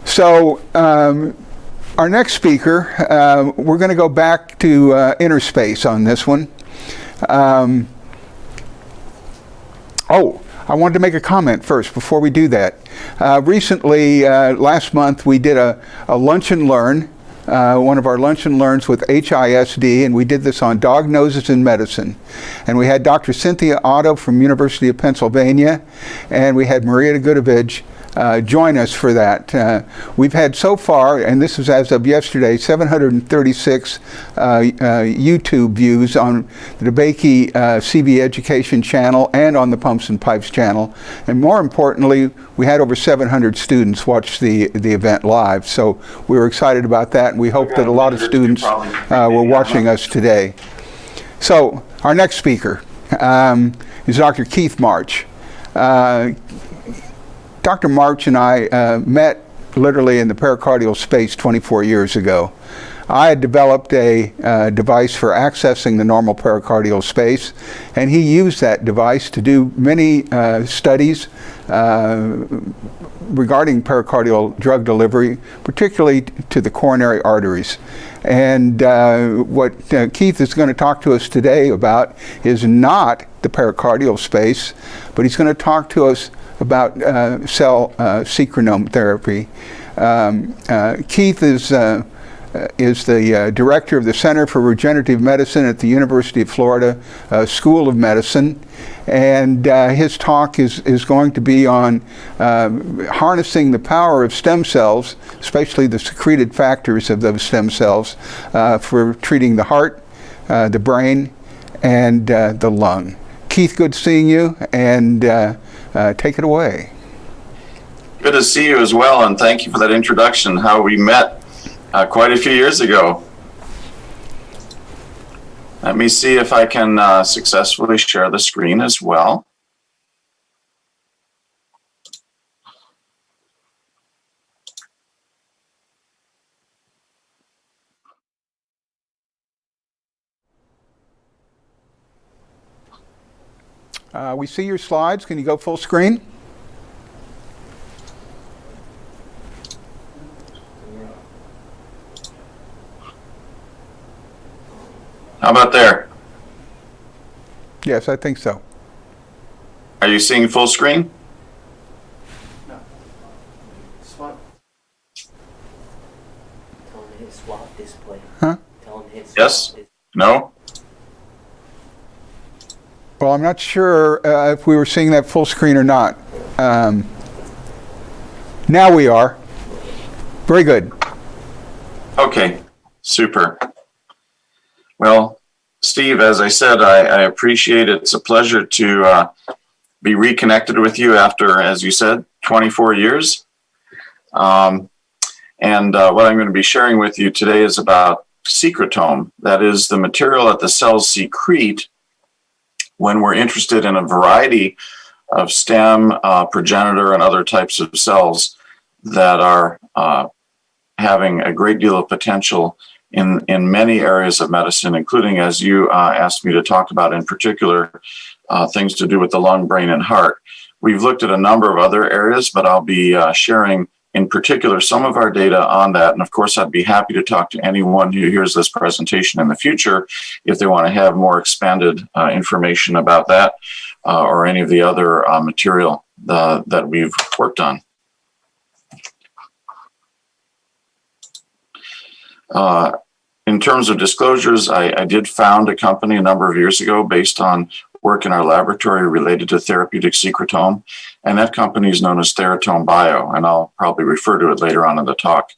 So our next speaker, we're going to go back to inner space on this one. I wanted to make a comment first before we do that. Recently, last month, we did a lunch and learn, one of our lunch and learns with HISD, and we did this on dog noses in medicine. And we had Dr. Cynthia Otto from University of Pennsylvania, and we had Maria Gudovich join us for that. We've had so far, and this is as of yesterday, 736 YouTube views on the DeBakey CB Education channel and on the Pumps and Pipes channel. And more importantly, we had over 700 students watch the event live. So we were excited about that, and we hope that a lot of students were watching us today. So our next speaker is Dr. Keith March. Dr. March and I met literally in the pericardial space 24 years ago. I had developed a device for accessing the normal pericardial space, and he used that device to do many studies regarding pericardial drug delivery, particularly to the coronary arteries. And what Keith is going to talk to us today about is not the pericardial space, but he's going to talk to us about cell secrenome therapy. Keith is the director of the Center for Regenerative Medicine at the University of Florida School of Medicine, and his talk is going to be on harnessing the power of stem cells, especially the secreted factors of those stem cells, for treating the heart, the brain, and the lung. Keith, good seeing you, and take it away. Good to see you as well, and thank you for that introduction, how we met quite a few years ago. Let me see if I can successfully share the screen as well. We see your slides. Can you go full screen? How about there? Yes, I think so. Are you seeing full screen? No. Swap. Tell him to hit swap display. Huh? Tell him to hit swap. Yes? No? Well, I'm not sure if we were seeing that full screen or not. Now we are. Very good. Okay, super. Well, Steve, as I said, I appreciate it. It's a pleasure to be reconnected with you after, as you said, 24 years. And what I'm going to be sharing with you today is about secretome. That is the material that the cells secrete when we're interested in a variety of stem, progenitor, and other types of cells that are having a great deal of potential in many areas of medicine, including, as you asked me to talk about in particular, things to do with the lung, brain, and heart. We've looked at a number of other areas, but I'll be sharing in particular some of our data on that. And of course, I'd be happy to talk to anyone who hears this presentation in the future if they want to have more expanded information about that or any of the other material that we've worked on. In terms of disclosures, I did found a company a number of years ago based on work in our laboratory related to therapeutic secretome, and that company is known as Theratome Bio, and I'll probably refer to it later on in the talk.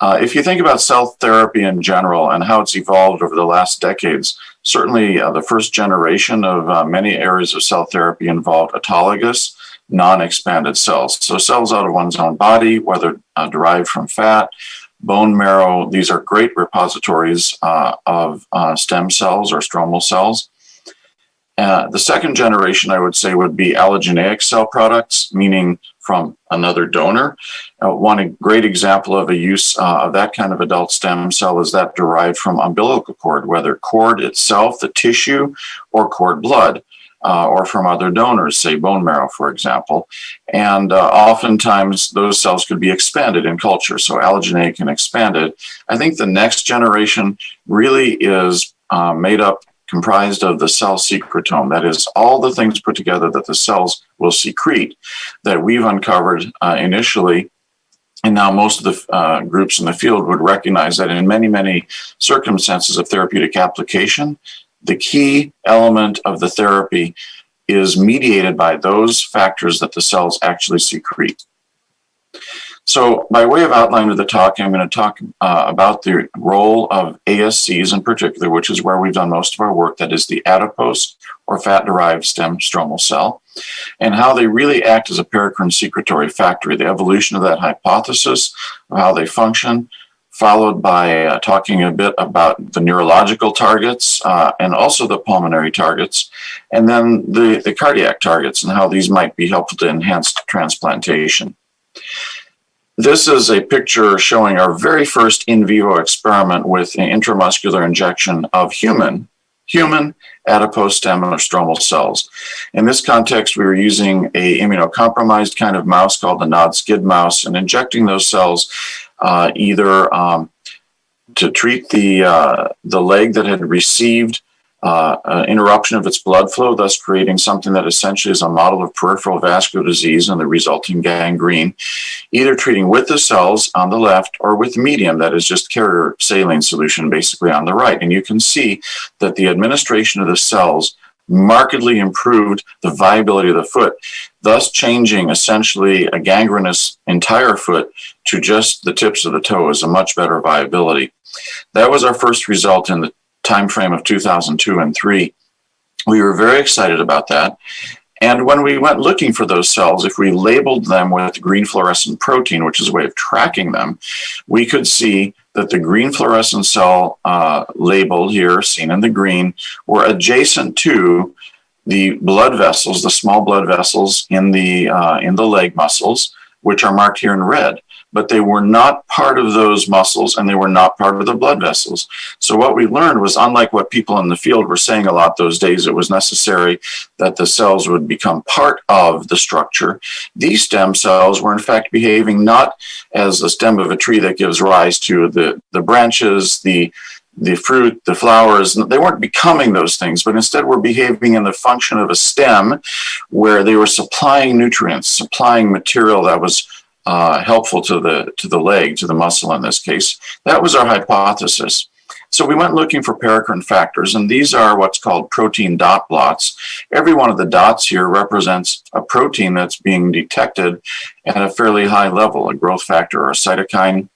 If you think about cell therapy in general and how it's evolved over the last decades, certainly the first generation of many areas of cell therapy involved autologous, non-expanded cells. So cells out of one's own body, whether derived from fat, bone marrow. These are great repositories of stem cells or stromal cells. The second generation, I would say, would be allogeneic cell products, meaning from another donor. One great example of a use of that kind of adult stem cell is that derived from umbilical cord, whether cord itself, the tissue, or cord blood, or from other donors, say bone marrow, for example. And oftentimes those cells could be expanded in culture, so allogeneic and expanded. I think the next generation really is comprised of the cell secretome. That is, all the things put together that the cells will secrete that we've uncovered initially. And now most of the groups in the field would recognize that in many, many circumstances of therapeutic application, the key element of the therapy is mediated by those factors that the cells actually secrete. So by way of outline of the talk, I'm going to talk about the role of ASCs in particular, which is where we've done most of our work, that is the adipose or fat-derived stem stromal cell, and how they really act as a paracrine secretory factory, the evolution of that hypothesis, of how they function, followed by talking a bit about the neurological targets and also the pulmonary targets, and then the cardiac targets and how these might be helpful to enhance transplantation. This is a picture showing our very first in vivo experiment with an intramuscular injection of human adipose stem or stromal cells. In this context, we were using a immunocompromised kind of mouse called the NOD-SCID mouse and injecting those cells either to treat the leg that had received interruption of its blood flow, thus creating something that essentially is a model of peripheral vascular disease and the resulting gangrene, either treating with the cells on the left or with medium, that is just carrier saline solution basically on the right. And you can see that the administration of the cells markedly improved the viability of the foot, thus changing essentially a gangrenous entire foot to just the tips of the toes, a much better viability. That was our first result in the time frame of 2002 and 2003. We were very excited about that. And when we went looking for those cells, if we labeled them with green fluorescent protein, which is a way of tracking them, we could see that the green fluorescent cell labeled here, seen in the green, were adjacent to the blood vessels, the small blood vessels in the leg muscles, which are marked here in red. But they were not part of those muscles and they were not part of the blood vessels. So what we learned was, unlike what people in the field were saying a lot those days, it was necessary that the cells would become part of the structure. These stem cells were in fact behaving not as the stem of a tree that gives rise to the branches, the fruit, the flowers. They weren't becoming those things, but instead were behaving in the function of a stem where they were supplying nutrients, supplying material that was helpful to the leg, to the muscle in this case. That was our hypothesis. So we went looking for paracrine factors, and these are what's called protein dot blots. Every one of the dots here represents a protein that's being detected at a fairly high level, a growth factor or a cytokine.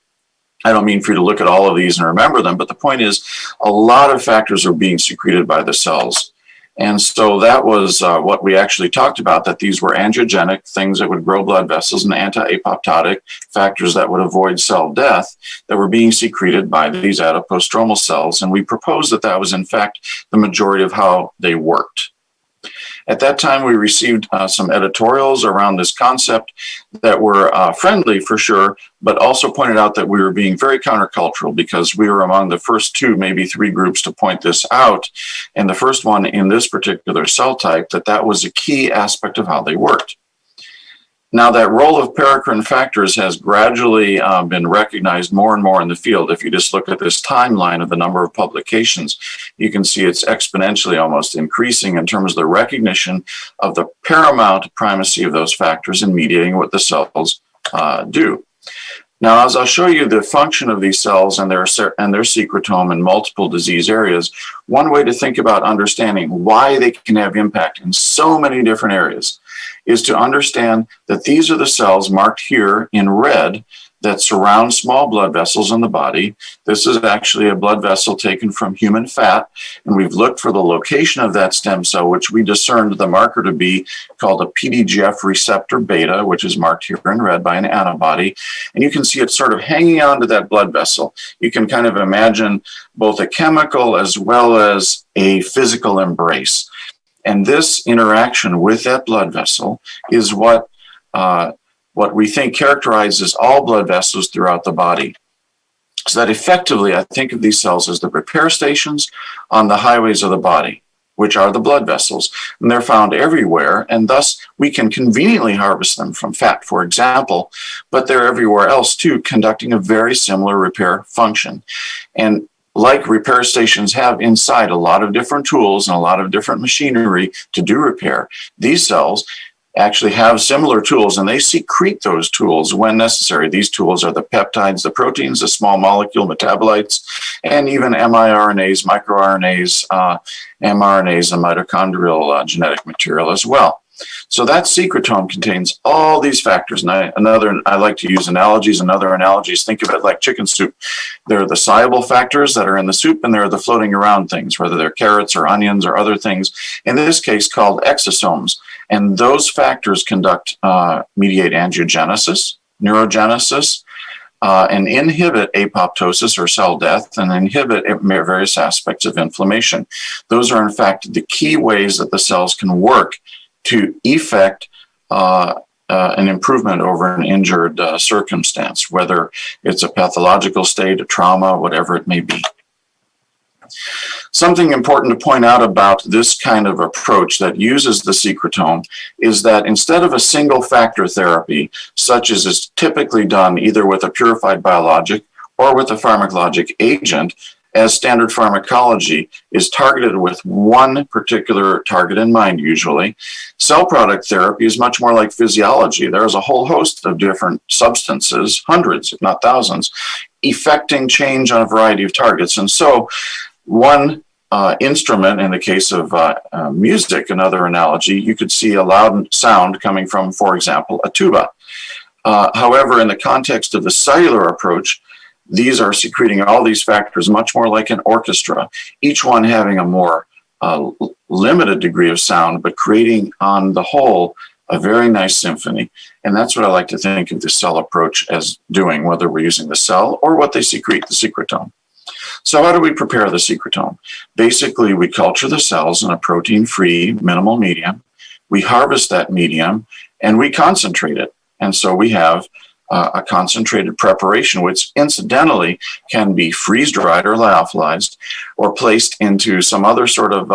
I don't mean for you to look at all of these and remember them, but the point is a lot of factors are being secreted by the cells. And so that was what we actually talked about, that these were angiogenic, things that would grow blood vessels, and anti-apoptotic factors that would avoid cell death that were being secreted by these adipose stromal cells. And we proposed that that was in fact the majority of how they worked. At that time, we received some editorials around this concept that were friendly for sure, but also pointed out that we were being very countercultural because we were among the first 2, maybe 3 groups to point this out. And the first one in this particular cell type, that was a key aspect of how they worked. Now, that role of paracrine factors has gradually been recognized more and more in the field. If you just look at this timeline of the number of publications, you can see it's exponentially almost increasing in terms of the recognition of the paramount primacy of those factors in mediating what the cells do. Now, as I'll show you the function of these cells and their secretome in multiple disease areas, one way to think about understanding why they can have impact in so many different areas is to understand that these are the cells marked here in red that surround small blood vessels in the body. This is actually a blood vessel taken from human fat, and we've looked for the location of that stem cell, which we discerned the marker to be called a PDGF receptor beta, which is marked here in red by an antibody. And you can see it sort of hanging onto that blood vessel. You can kind of imagine both a chemical as well as a physical embrace. And this interaction with that blood vessel is what we think characterizes all blood vessels throughout the body. So that effectively, I think of these cells as the repair stations on the highways of the body, which are the blood vessels. And they're found everywhere, and thus we can conveniently harvest them from fat, for example, but they're everywhere else too, conducting a very similar repair function. And like repair stations have inside a lot of different tools and a lot of different machinery to do repair, these cells actually have similar tools, and they secrete those tools when necessary. These tools are the peptides, the proteins, the small molecule metabolites, and even miRNAs, microRNAs, mRNAs, and mitochondrial genetic material as well. So that secretome contains all these factors. And I like to use analogies. Another analogies, think of it like chicken soup. There are the soluble factors that are in the soup, and there are the floating around things, whether they're carrots or onions or other things, in this case called exosomes. And those factors mediate angiogenesis, neurogenesis, and inhibit apoptosis or cell death, and inhibit various aspects of inflammation. Those are, in fact, the key ways that the cells can work to effect an improvement over an injured circumstance, whether it's a pathological state, a trauma, whatever it may be. Something important to point out about this kind of approach that uses the secretome is that instead of a single factor therapy, such as is typically done either with a purified biologic or with a pharmacologic agent, as standard pharmacology is targeted with one particular target in mind usually, cell product therapy is much more like physiology. There's a whole host of different substances, hundreds, if not thousands, effecting change on a variety of targets. And so one instrument, in the case of music, another analogy, you could see a loud sound coming from, for example, a tuba. However, in the context of the cellular approach, these are secreting all these factors much more like an orchestra, each one having a more limited degree of sound, but creating on the whole a very nice symphony. And that's what I like to think of the cell approach as doing, whether we're using the cell or what they secrete, the secretome. So how do we prepare the secretome? Basically, we culture the cells in a protein-free minimal medium. We harvest that medium and we concentrate it. And so we have a concentrated preparation, which incidentally can be freeze-dried or lyophilized or placed into some other sort of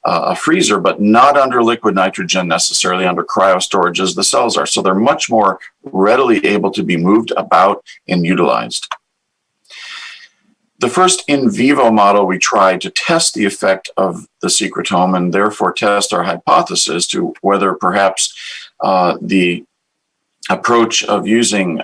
a freezer, but not under liquid nitrogen, necessarily under cryostorage as the cells are. So they're much more readily able to be moved about and utilized. The first in vivo model we tried to test the effect of the secretome and therefore test our hypothesis to whether perhaps the approach of using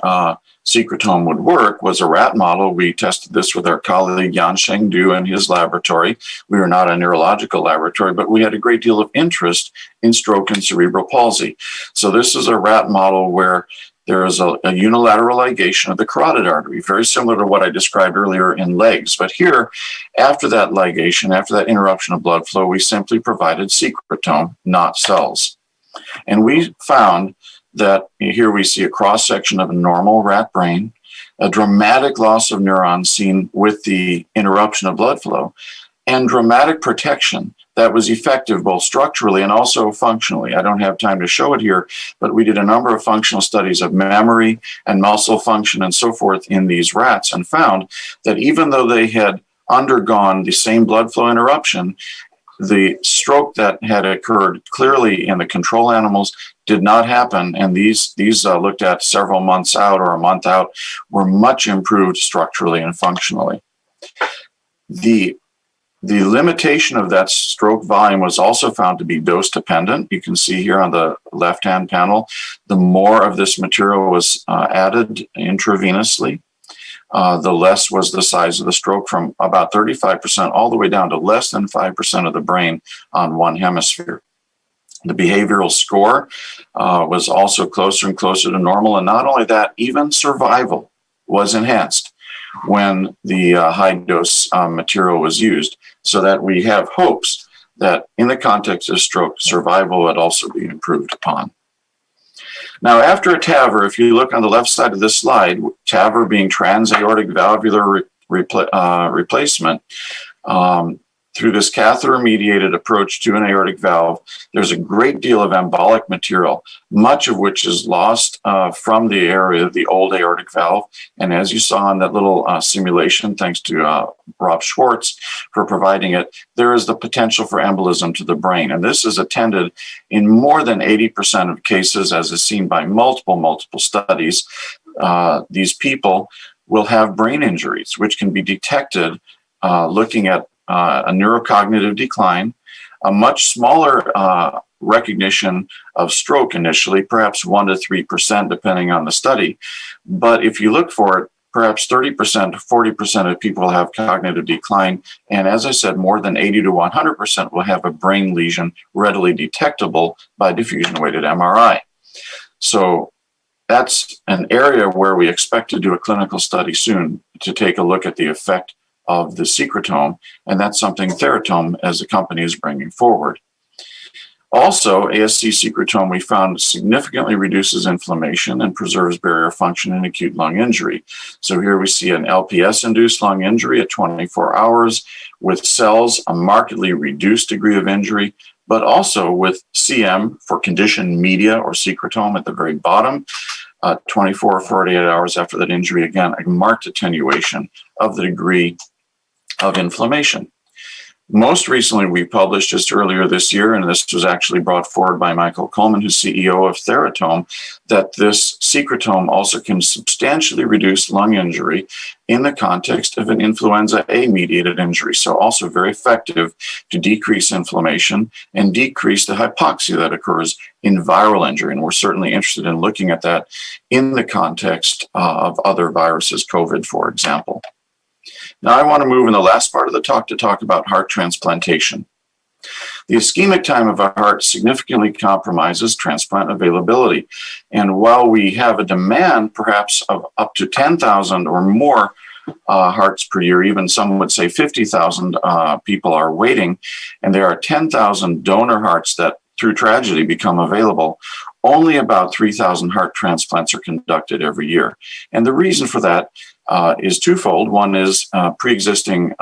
secretome would work was a rat model. We tested this with our colleague Yansheng Du in his laboratory. We were not a neurological laboratory, but we had a great deal of interest in stroke and cerebral palsy. So this is a rat model where there is a unilateral ligation of the carotid artery, very similar to what I described earlier in legs. But here, after that ligation, after that interruption of blood flow, we simply provided secretome, not cells. And we found that here we see a cross-section of a normal rat brain, a dramatic loss of neurons seen with the interruption of blood flow, and dramatic protection that was effective both structurally and also functionally. I don't have time to show it here, but we did a number of functional studies of memory and muscle function and so forth in these rats and found that even though they had undergone the same blood flow interruption, the stroke that had occurred clearly in the control animals did not happen, and these looked at several months out or a month out were much improved structurally and functionally. The limitation of that stroke volume was also found to be dose dependent. You can see here on the left-hand panel, the more of this material was added intravenously, the less was the size of the stroke, from about 35% all the way down to less than 5% of the brain on one hemisphere. The behavioral score was also closer and closer to normal. And not only that, even survival was enhanced when the high dose material was used, so that we have hopes that in the context of stroke, survival would also be improved upon. Now, after a TAVR, if you look on the left side of this slide, TAVR being transaortic valvular replacement, through this catheter-mediated approach to an aortic valve, there's a great deal of embolic material, much of which is lost from the area of the old aortic valve. And as you saw in that little simulation, thanks to Rob Schwartz for providing it, there is the potential for embolism to the brain. And this is attended in more than 80% of cases, as is seen by multiple studies. These people will have brain injuries, which can be detected looking at a neurocognitive decline, a much smaller recognition of stroke initially, perhaps 1 to 3%, depending on the study. But if you look for it, perhaps 30% to 40% of people will have cognitive decline. And as I said, more than 80 to 100% will have a brain lesion readily detectable by diffusion-weighted MRI. So that's an area where we expect to do a clinical study soon to take a look at the effect of the secretome, and that's something Theratome as a company is bringing forward. Also, ASC secretome we found significantly reduces inflammation and preserves barrier function in acute lung injury. So here we see an LPS-induced lung injury at 24 hours with cells, a markedly reduced degree of injury, but also with CM for conditioned media or secretome at the very bottom, 24 or 48 hours after that injury, again, a marked attenuation of the degree of inflammation. Most recently, we published just earlier this year, and this was actually brought forward by Michael Coleman, who's CEO of Theratome, that this secretome also can substantially reduce lung injury in the context of an influenza A-mediated injury. So also very effective to decrease inflammation and decrease the hypoxia that occurs in viral injury. And we're certainly interested in looking at that in the context of other viruses, COVID, for example. Now I want to move in the last part of the talk to talk about heart transplantation. The ischemic time of a heart significantly compromises transplant availability. And while we have a demand perhaps of up to 10,000 or more hearts per year, even some would say 50,000 people are waiting, and there are 10,000 donor hearts that through tragedy become available, only about 3,000 heart transplants are conducted every year. And the reason for that is twofold. One is pre-existing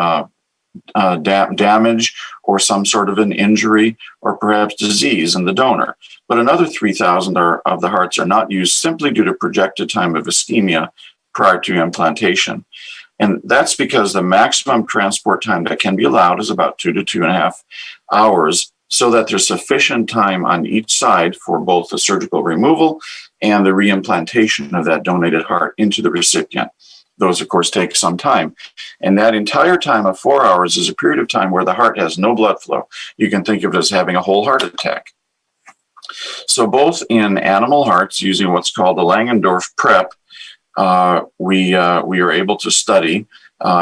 damage or some sort of an injury or perhaps disease in the donor. But another 3,000 of the hearts are not used simply due to projected time of ischemia prior to implantation. And that's because the maximum transport time that can be allowed is about 2 to 2.5 hours, so that there's sufficient time on each side for both the surgical removal and the reimplantation of that donated heart into the recipient. Those, of course, take some time. And that entire time of 4 hours is a period of time where the heart has no blood flow. You can think of it as having a whole heart attack. So both in animal hearts, using what's called the Langendorf prep, we are able to study,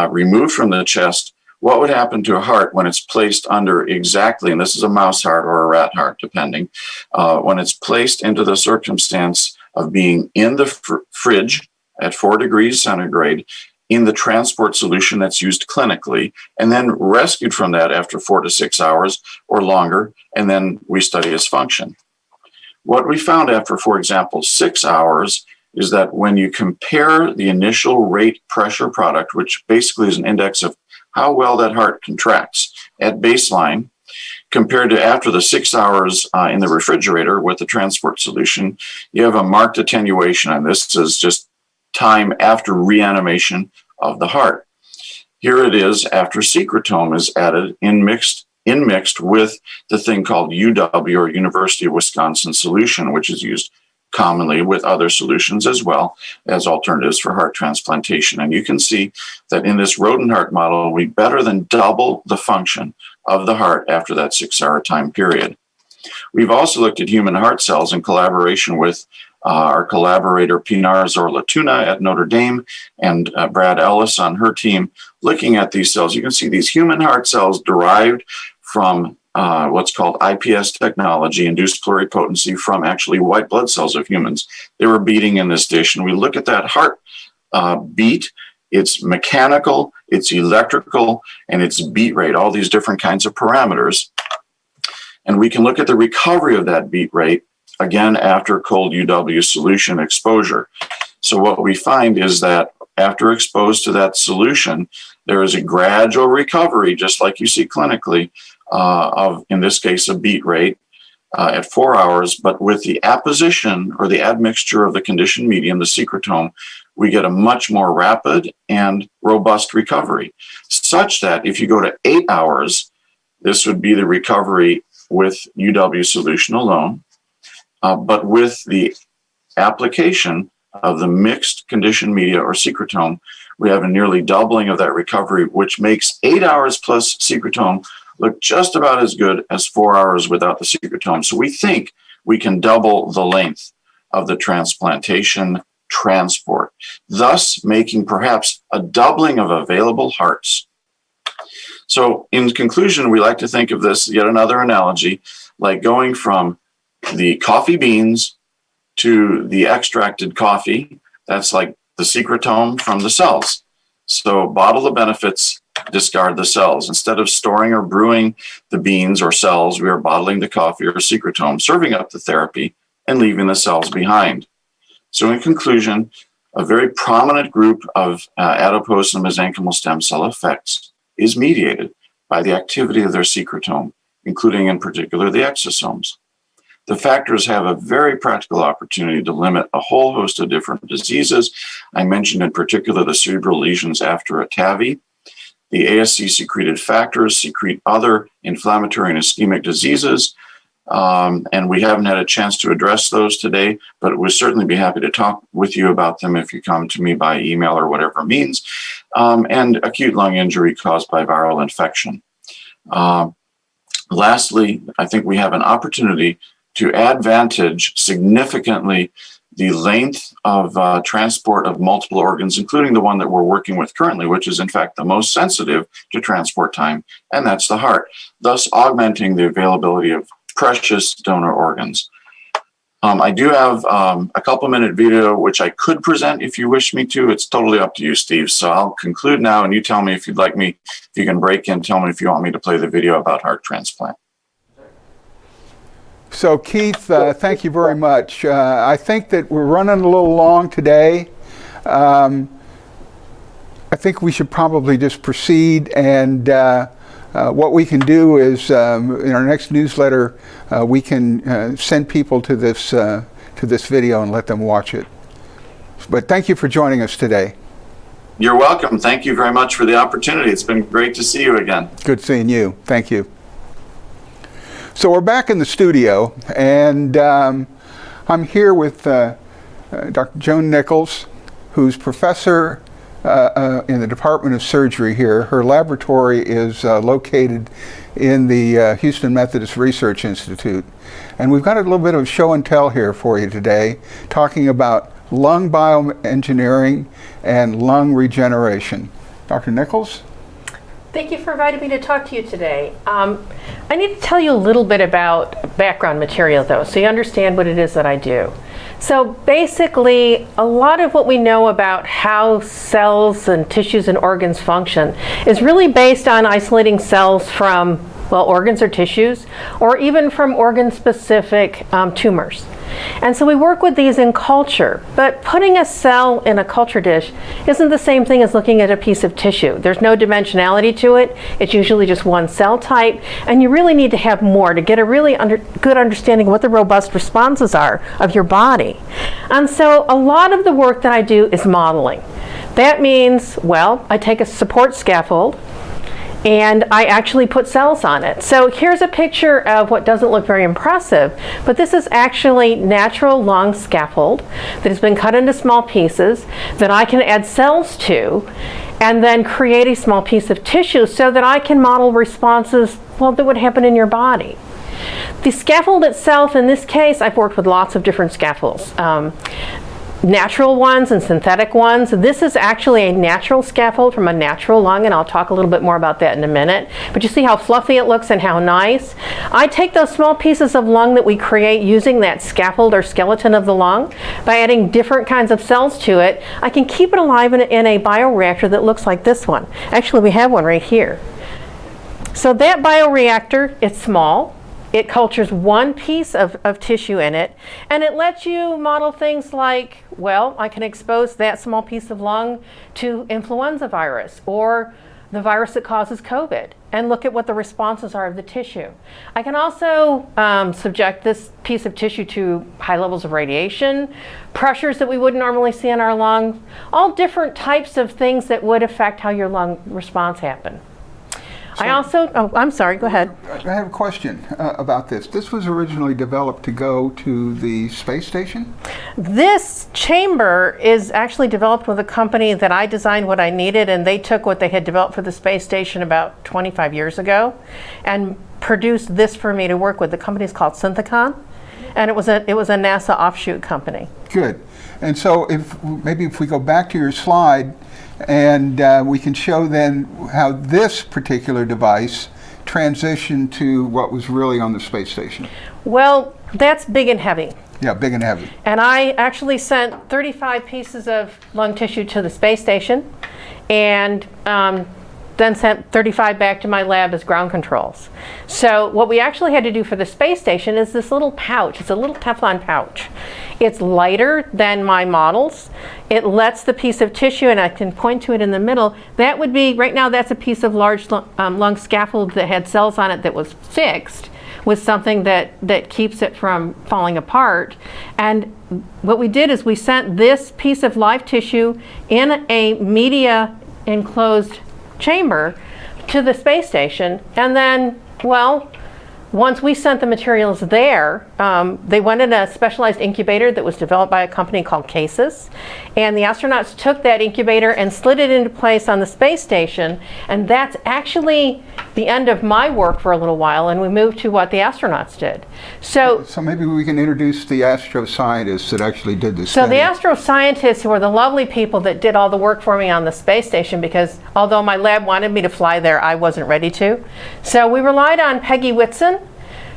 removed from the chest, what would happen to a heart when it's placed under exactly, and this is a mouse heart or a rat heart, depending, when it's placed into the circumstance of being in the fridge at 4 degrees centigrade in the transport solution that's used clinically, and then rescued from that after 4 to 6 hours or longer, and then we study its function. What we found after, for example, 6 hours is that when you compare the initial rate pressure product, which basically is an index of how well that heart contracts at baseline, compared to after the 6 hours in the refrigerator with the transport solution, you have a marked attenuation, and this is just time after reanimation of the heart. Here it is after secretome is added mixed with the thing called UW, or University of Wisconsin solution, which is used commonly with other solutions as well as alternatives for heart transplantation. And you can see that in this rodent heart model, we better than double the function of the heart after that 6 hour time period. We've also looked at human heart cells in collaboration with our collaborator Pinar Zorlatuna at Notre Dame and Brad Ellis on her team, looking at these cells. You can see these human heart cells derived from what's called IPS technology, induced pluripotency, from actually white blood cells of humans. They were beating in this dish, and we look at that heart beat. It's mechanical, it's electrical, and it's beat rate, all these different kinds of parameters. And we can look at the recovery of that beat rate, again, after cold UW solution exposure. So what we find is that after exposed to that solution, there is a gradual recovery, just like you see clinically, of, in this case, a beat rate at 4 hours. But with the apposition or the admixture of the conditioned medium, the secretome, we get a much more rapid and robust recovery, such that if you go to 8 hours, this would be the recovery with UW solution alone. But with the application of the mixed conditioned media or secretome, we have a nearly doubling of that recovery, which makes 8 hours plus secretome look just about as good as 4 hours without the secretome. So we think we can double the length of the transplantation transport, thus making perhaps a doubling of available hearts. So in conclusion, we like to think of this, yet another analogy, like going from the coffee beans to the extracted coffee. That's like the secretome from the cells. So bottle the benefits, discard the cells. Instead of storing or brewing the beans or cells, we are bottling the coffee or secretome, serving up the therapy and leaving the cells behind. So in conclusion, a very prominent group of adipose and mesenchymal stem cell effects is mediated by the activity of their secretome, including in particular the exosomes. The factors have a very practical opportunity to limit a whole host of different diseases. I mentioned in particular the cerebral lesions after a TAVI. The ASC secreted factors secrete other inflammatory and ischemic diseases, and we haven't had a chance to address those today, but we'll certainly be happy to talk with you about them if you come to me by email or whatever means, and acute lung injury caused by viral infection. Lastly, I think we have an opportunity to advantage significantly the length of transport of multiple organs, including the one that we're working with currently, which is in fact the most sensitive to transport time, and that's the heart, thus augmenting the availability of precious donor organs. I do have a couple-minute video which I could present if you wish me to. It's totally up to you, Steve. So I'll conclude now, and you tell me if you'd like me, if you can break in, tell me if you want me to play the video about heart transplant. So Keith, thank you very much. I think that we're running a little long today. I think we should probably just proceed, and what we can do is in our next newsletter, we can send people to this video and let them watch it. But thank you for joining us today. You're welcome. Thank you very much for the opportunity. It's been great to see you again. Good seeing you. Thank you. So we're back in the studio, and I'm here with Dr. Joan Nichols, who's professor in the Department of Surgery here. Her laboratory is located in the Houston Methodist Research Institute. And we've got a little bit of show and tell here for you today, talking about lung bioengineering and lung regeneration. Dr. Nichols? Thank you for inviting me to talk to you today. I need to tell you a little bit about background material though, so you understand what it is that I do. So basically, a lot of what we know about how cells and tissues and organs function is really based on isolating cells from, well, organs or tissues, or even from organ-specific tumors. And so we work with these in culture, but putting a cell in a culture dish isn't the same thing as looking at a piece of tissue. There's no dimensionality to it. It's usually just one cell type, and you really need to have more to get a really good understanding of what the robust responses are of your body. And so a lot of the work that I do is modeling. That means, well, I take a support scaffold and I actually put cells on it. So here's a picture of what doesn't look very impressive, but this is actually natural long scaffold that has been cut into small pieces that I can add cells to and then create a small piece of tissue so that I can model responses, well, that would happen in your body. The scaffold itself, in this case, I've worked with lots of different scaffolds. Natural ones and synthetic ones. This is actually a natural scaffold from a natural lung, and I'll talk a little bit more about that in a minute. But you see how fluffy it looks and how nice. I take those small pieces of lung that we create using that scaffold or skeleton of the lung. By adding different kinds of cells to it, I can keep it alive in a bioreactor that looks like this one. Actually, we have one right here. So that bioreactor, it's small. It cultures one piece of tissue in it, and it lets you model things like, well, I can expose that small piece of lung to influenza virus or the virus that causes COVID and look at what the responses are of the tissue. I can also subject this piece of tissue to high levels of radiation, pressures that we wouldn't normally see in our lungs, all different types of things that would affect how your lung response happen. I also, I'm sorry, go ahead. I have a question about this. This was originally developed to go to the space station? This chamber is actually developed with a company that I designed what I needed, and they took what they had developed for the space station about 25 years ago and produced this for me to work with. The company is called Synthicon, and it was a NASA offshoot company. Good. And so if we go back to your slide, and we can show then how this particular device transitioned to what was really on the space station. Well, that's big and heavy. Yeah, big and heavy. And I actually sent 35 pieces of lung tissue to the space station and then sent 35 back to my lab as ground controls. So what we actually had to do for the space station is this little pouch. It's a little Teflon pouch. It's lighter than my models. It lets the piece of tissue, and I can point to it in the middle, that would be, right now that's a piece of large lung scaffold that had cells on it that was fixed with something that keeps it from falling apart. And what we did is we sent this piece of live tissue in a media enclosed chamber to the space station, and then, well, once we sent the materials there, they went in a specialized incubator that was developed by a company called Cases, and the astronauts took that incubator and slid it into place on the space station, and that's actually the end of my work for a little while, and we moved to what the astronauts did. So maybe we can introduce the astroscientists that actually did this study. So the astroscientists, who are the lovely people that did all the work for me on the space station, because although my lab wanted me to fly there, I wasn't ready to. So we relied on Peggy Whitson,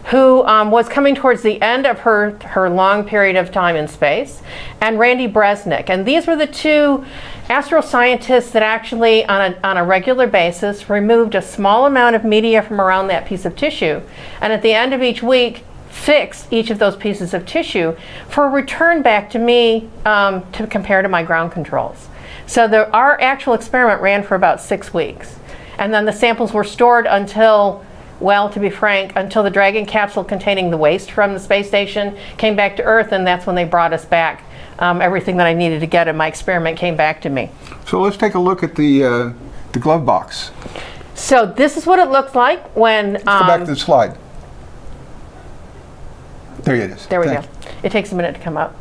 who was coming towards the end of her long period of time in space, and Randy Bresnik. And these were the two astroscientists that actually, on a regular basis, removed a small amount of media from around that piece of tissue, and at the end of each week, fixed each of those pieces of tissue for a return back to me to compare to my ground controls. So our actual experiment ran for about 6 weeks. And then the samples were stored until, well, to be frank, until the Dragon capsule containing the waste from the space station came back to Earth, and that's when they brought us back everything that I needed to get, and my experiment came back to me. So let's take a look at the glove box. So this is what it looks like when... Let's go back to the slide. There it is. There we go. It takes a minute to come up.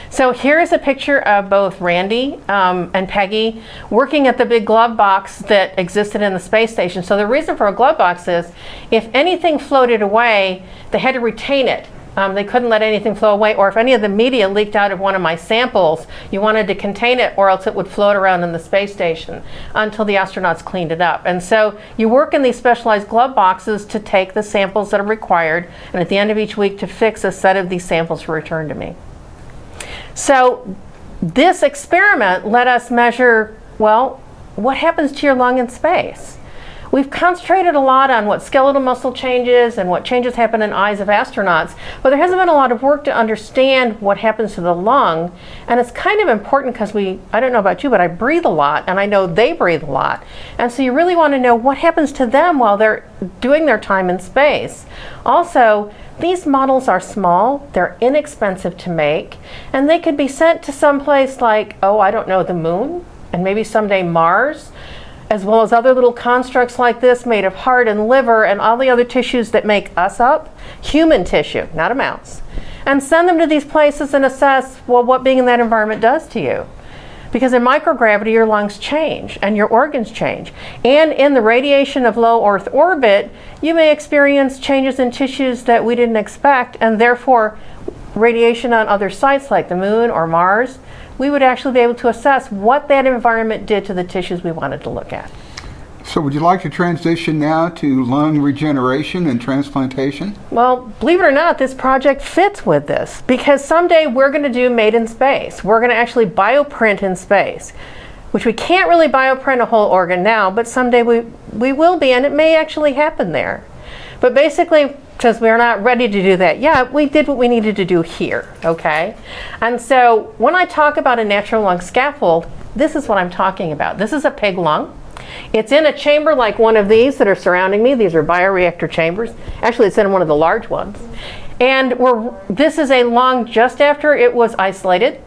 So here is a picture of both Randy and Peggy working at the big glove box that existed in the space station. So the reason for a glove box is if anything floated away, they had to retain it. They couldn't let anything flow away, or if any of the media leaked out of one of my samples, you wanted to contain it, or else it would float around in the space station until the astronauts cleaned it up. And so you work in these specialized glove boxes to take the samples that are required, and at the end of each week to fix a set of these samples to return to me. So this experiment let us measure, well, what happens to your lung in space? We've concentrated a lot on what skeletal muscle changes and what changes happen in eyes of astronauts, but there hasn't been a lot of work to understand what happens to the lung. And it's kind of important because I don't know about you, but I breathe a lot, and I know they breathe a lot. And so you really want to know what happens to them while they're doing their time in space. Also, these models are small, they're inexpensive to make, and they could be sent to someplace like, oh, I don't know, the moon, and maybe someday Mars, as well as other little constructs like this made of heart and liver and all the other tissues that make us up, human tissue, not a mouse, and send them to these places and assess, well, what being in that environment does to you. Because in microgravity, your lungs change and your organs change. And in the radiation of low Earth orbit, you may experience changes in tissues that we didn't expect, and therefore radiation on other sites like the moon or Mars, we would actually be able to assess what that environment did to the tissues we wanted to look at. So would you like to transition now to lung regeneration and transplantation? Well, believe it or not, this project fits with this, because someday we're going to do made in space. We're going to actually bioprint in space, which we can't really bioprint a whole organ now, but someday we will be, and it may actually happen there. But basically, because we're not ready to do that yet, we did what we needed to do here, okay? And so when I talk about a natural lung scaffold, this is what I'm talking about. This is a pig lung. It's in a chamber like one of these that are surrounding me. These are bioreactor chambers. Actually, it's in one of the large ones. And this is a lung just after it was isolated,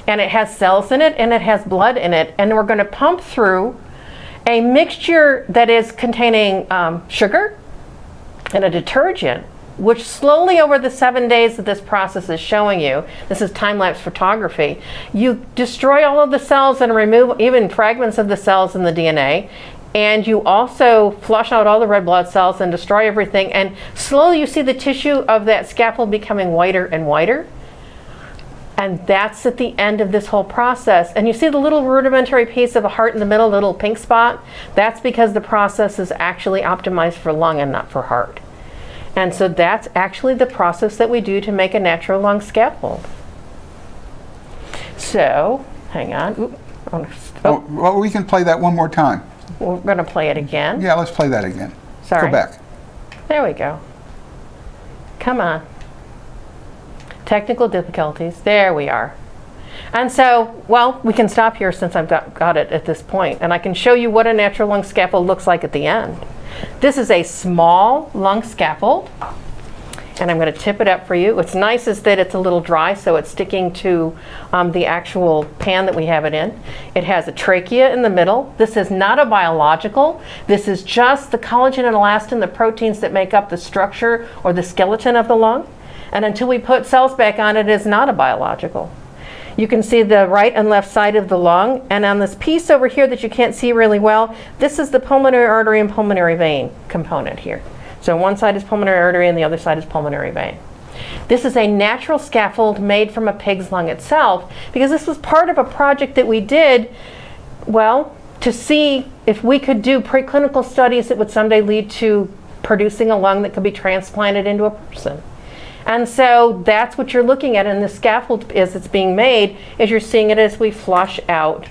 and it has cells in it, and it has blood in it, and we're going to pump through a mixture that is containing sugar and a detergent, which slowly over the 7 days that this process is showing you, this is time-lapse photography, you destroy all of the cells and remove even fragments of the cells in the DNA, and you also flush out all the red blood cells and destroy everything, and slowly you see the tissue of that scaffold becoming whiter and whiter. And that's at the end of this whole process. And you see the little rudimentary piece of a heart in the middle, little pink spot? That's because the process is actually optimized for lung and not for heart. And so that's actually the process that we do to make a natural lung scaffold. So, hang on. Well, we can play that one more time. We're going to play it again. Yeah, let's play that again. Sorry. Go back. There we go. Come on. Technical difficulties. There we are. And so, well, we can stop here since I've got it at this point, and I can show you what a natural lung scaffold looks like at the end. This is a small lung scaffold, and I'm going to tip it up for you. What's nice is that it's a little dry, so it's sticking to the actual pan that we have it in. It has a trachea in the middle. This is not a biological. This is just the collagen and elastin, the proteins that make up the structure or the skeleton of the lung. And until we put cells back on it, is not a biological. You can see the right and left side of the lung, and on this piece over here that you can't see really well, this is the pulmonary artery and pulmonary vein component here. So one side is pulmonary artery and the other side is pulmonary vein. This is a natural scaffold made from a pig's lung itself, because this was part of a project that we did, well, to see if we could do preclinical studies that would someday lead to producing a lung that could be transplanted into a person. And so that's what you're looking at in the scaffold as it's being made, is you're seeing it as we flush out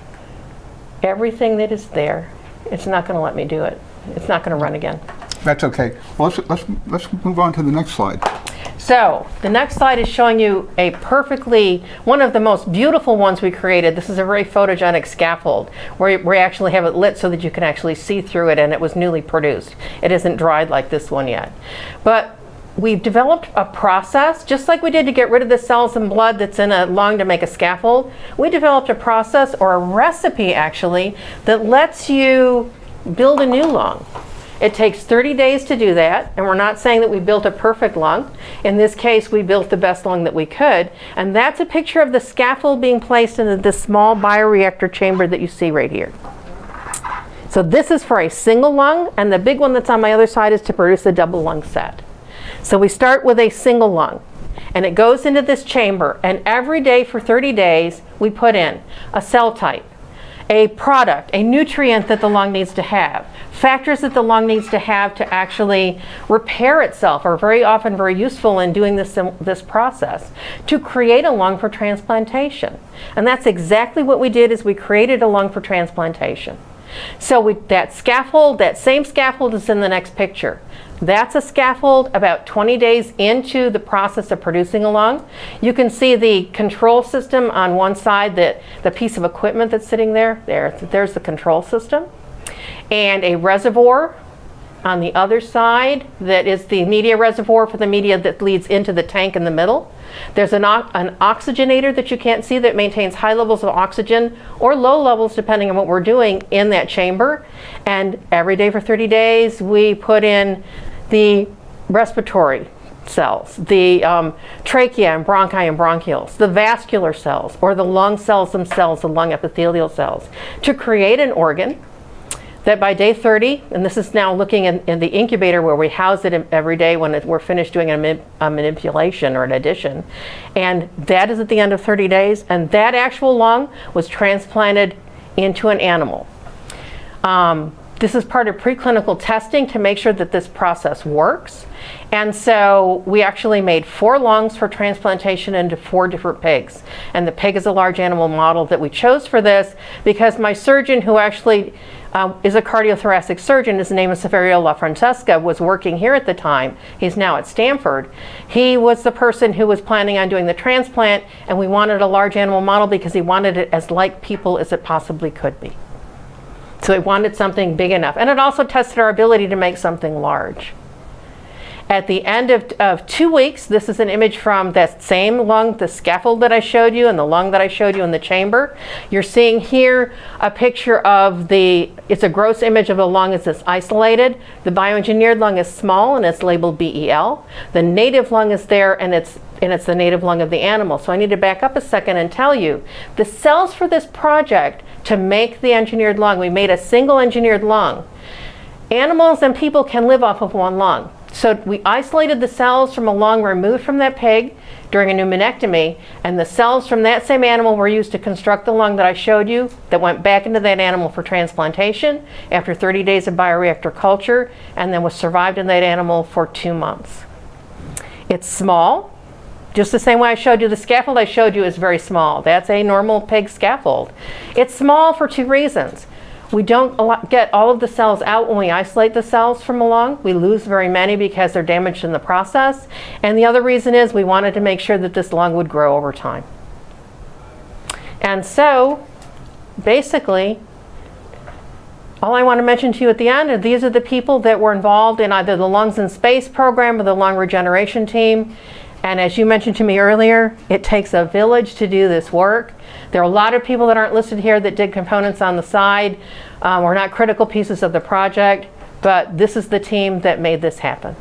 everything that is there. It's not going to let me do it. It's not going to run again. That's okay. Well, let's move on to the next slide. So the next slide is showing you one of the most beautiful ones we created. This is a very photogenic scaffold where we actually have it lit so that you can actually see through it, and it was newly produced. It isn't dried like this one yet. But we've developed a process, just like we did to get rid of the cells and blood that's in a lung to make a scaffold. We developed a process, or a recipe actually, that lets you build a new lung. It takes 30 days to do that, and we're not saying that we built a perfect lung. In this case, we built the best lung that we could, and that's a picture of the scaffold being placed into this small bioreactor chamber that you see right here. So this is for a single lung, and the big one that's on my other side is to produce a double lung set. So we start with a single lung, and it goes into this chamber, and every day for 30 days we put in a cell type, a product, a nutrient that the lung needs to have, factors that the lung needs to have to actually repair itself are very often very useful in doing this process to create a lung for transplantation. And that's exactly what we did, is we created a lung for transplantation. So that scaffold, that same scaffold is in the next picture. That's a scaffold about 20 days into the process of producing a lung. You can see the control system on one side, the piece of equipment that's sitting there. There's the control system. And a reservoir on the other side that is the media reservoir for the media that leads into the tank in the middle. There's an oxygenator that you can't see that maintains high levels of oxygen or low levels depending on what we're doing in that chamber. And every day for 30 days we put in the respiratory cells, the trachea and bronchi and bronchioles, the vascular cells or the lung cells themselves, the lung epithelial cells, to create an organ that by day 30, and this is now looking in the incubator where we house it every day when we're finished doing a manipulation or an addition, and that is at the end of 30 days, and that actual lung was transplanted into an animal. This is part of preclinical testing to make sure that this process works. And so we actually made 4 lungs for transplantation into 4 different pigs. And the pig is a large animal model that we chose for this because my surgeon, who actually is a cardiothoracic surgeon, his name is Saverio LaFrancesca, was working here at the time. He's now at Stanford. He was the person who was planning on doing the transplant, and we wanted a large animal model because he wanted it as like people as it possibly could be. So it wanted something big enough. And it also tested our ability to make something large. At the end of 2 weeks, this is an image from that same lung, the scaffold that I showed you and the lung that I showed you in the chamber. You're seeing here a picture of it's a gross image of the lung as it's isolated. The bioengineered lung is small and it's labeled BEL. The native lung is there and it's the native lung of the animal. So I need to back up a second and tell you, the cells for this project to make the engineered lung, we made a single engineered lung. Animals and people can live off of one lung. So we isolated the cells from a lung removed from that pig during a pneumonectomy, and the cells from that same animal were used to construct the lung that I showed you that went back into that animal for transplantation after 30 days of bioreactor culture, and then was survived in that animal for 2 months. It's small. Just the same way I showed you, the scaffold I showed you is very small. That's a normal pig scaffold. It's small for 2 reasons. We don't get all of the cells out when we isolate the cells from a lung. We lose very many because they're damaged in the process. And the other reason is we wanted to make sure that this lung would grow over time. And so, basically, all I want to mention to you at the end are these are the people that were involved in either the Lungs in Space program or the lung regeneration team. And as you mentioned to me earlier, it takes a village to do this work. There are a lot of people that aren't listed here that did components on the side or not critical pieces of the project, but this is the team that made this happen.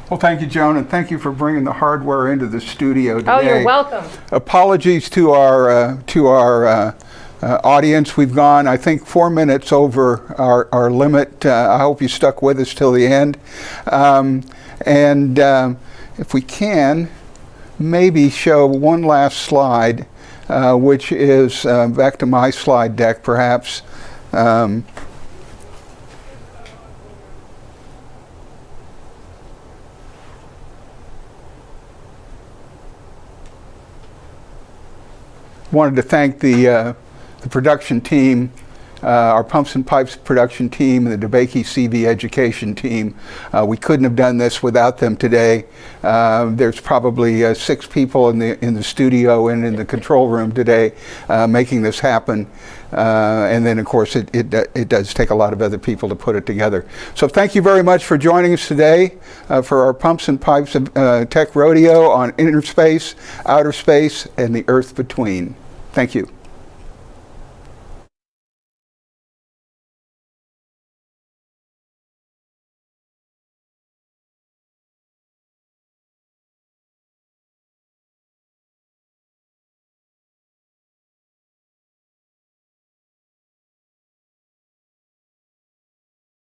Well, thank you, Joan, and thank you for bringing the hardware into the studio today. Oh, you're welcome. Apologies to our audience. We've gone, I think, 4 minutes over our limit. I hope you stuck with us till the end. If we can, maybe show one last slide, which is back to my slide deck, perhaps. Wanted to thank the production team, our Pumps and Pipes production team, and the DeBakey CV education team. We couldn't have done this without them today. There's probably 6 people in the studio and in the control room today making this happen. And then, of course, it does take a lot of other people to put it together. So thank you very much for joining us today for our Pumps and Pipes Tech Rodeo on inner space, outer space, and the earth between. Thank you.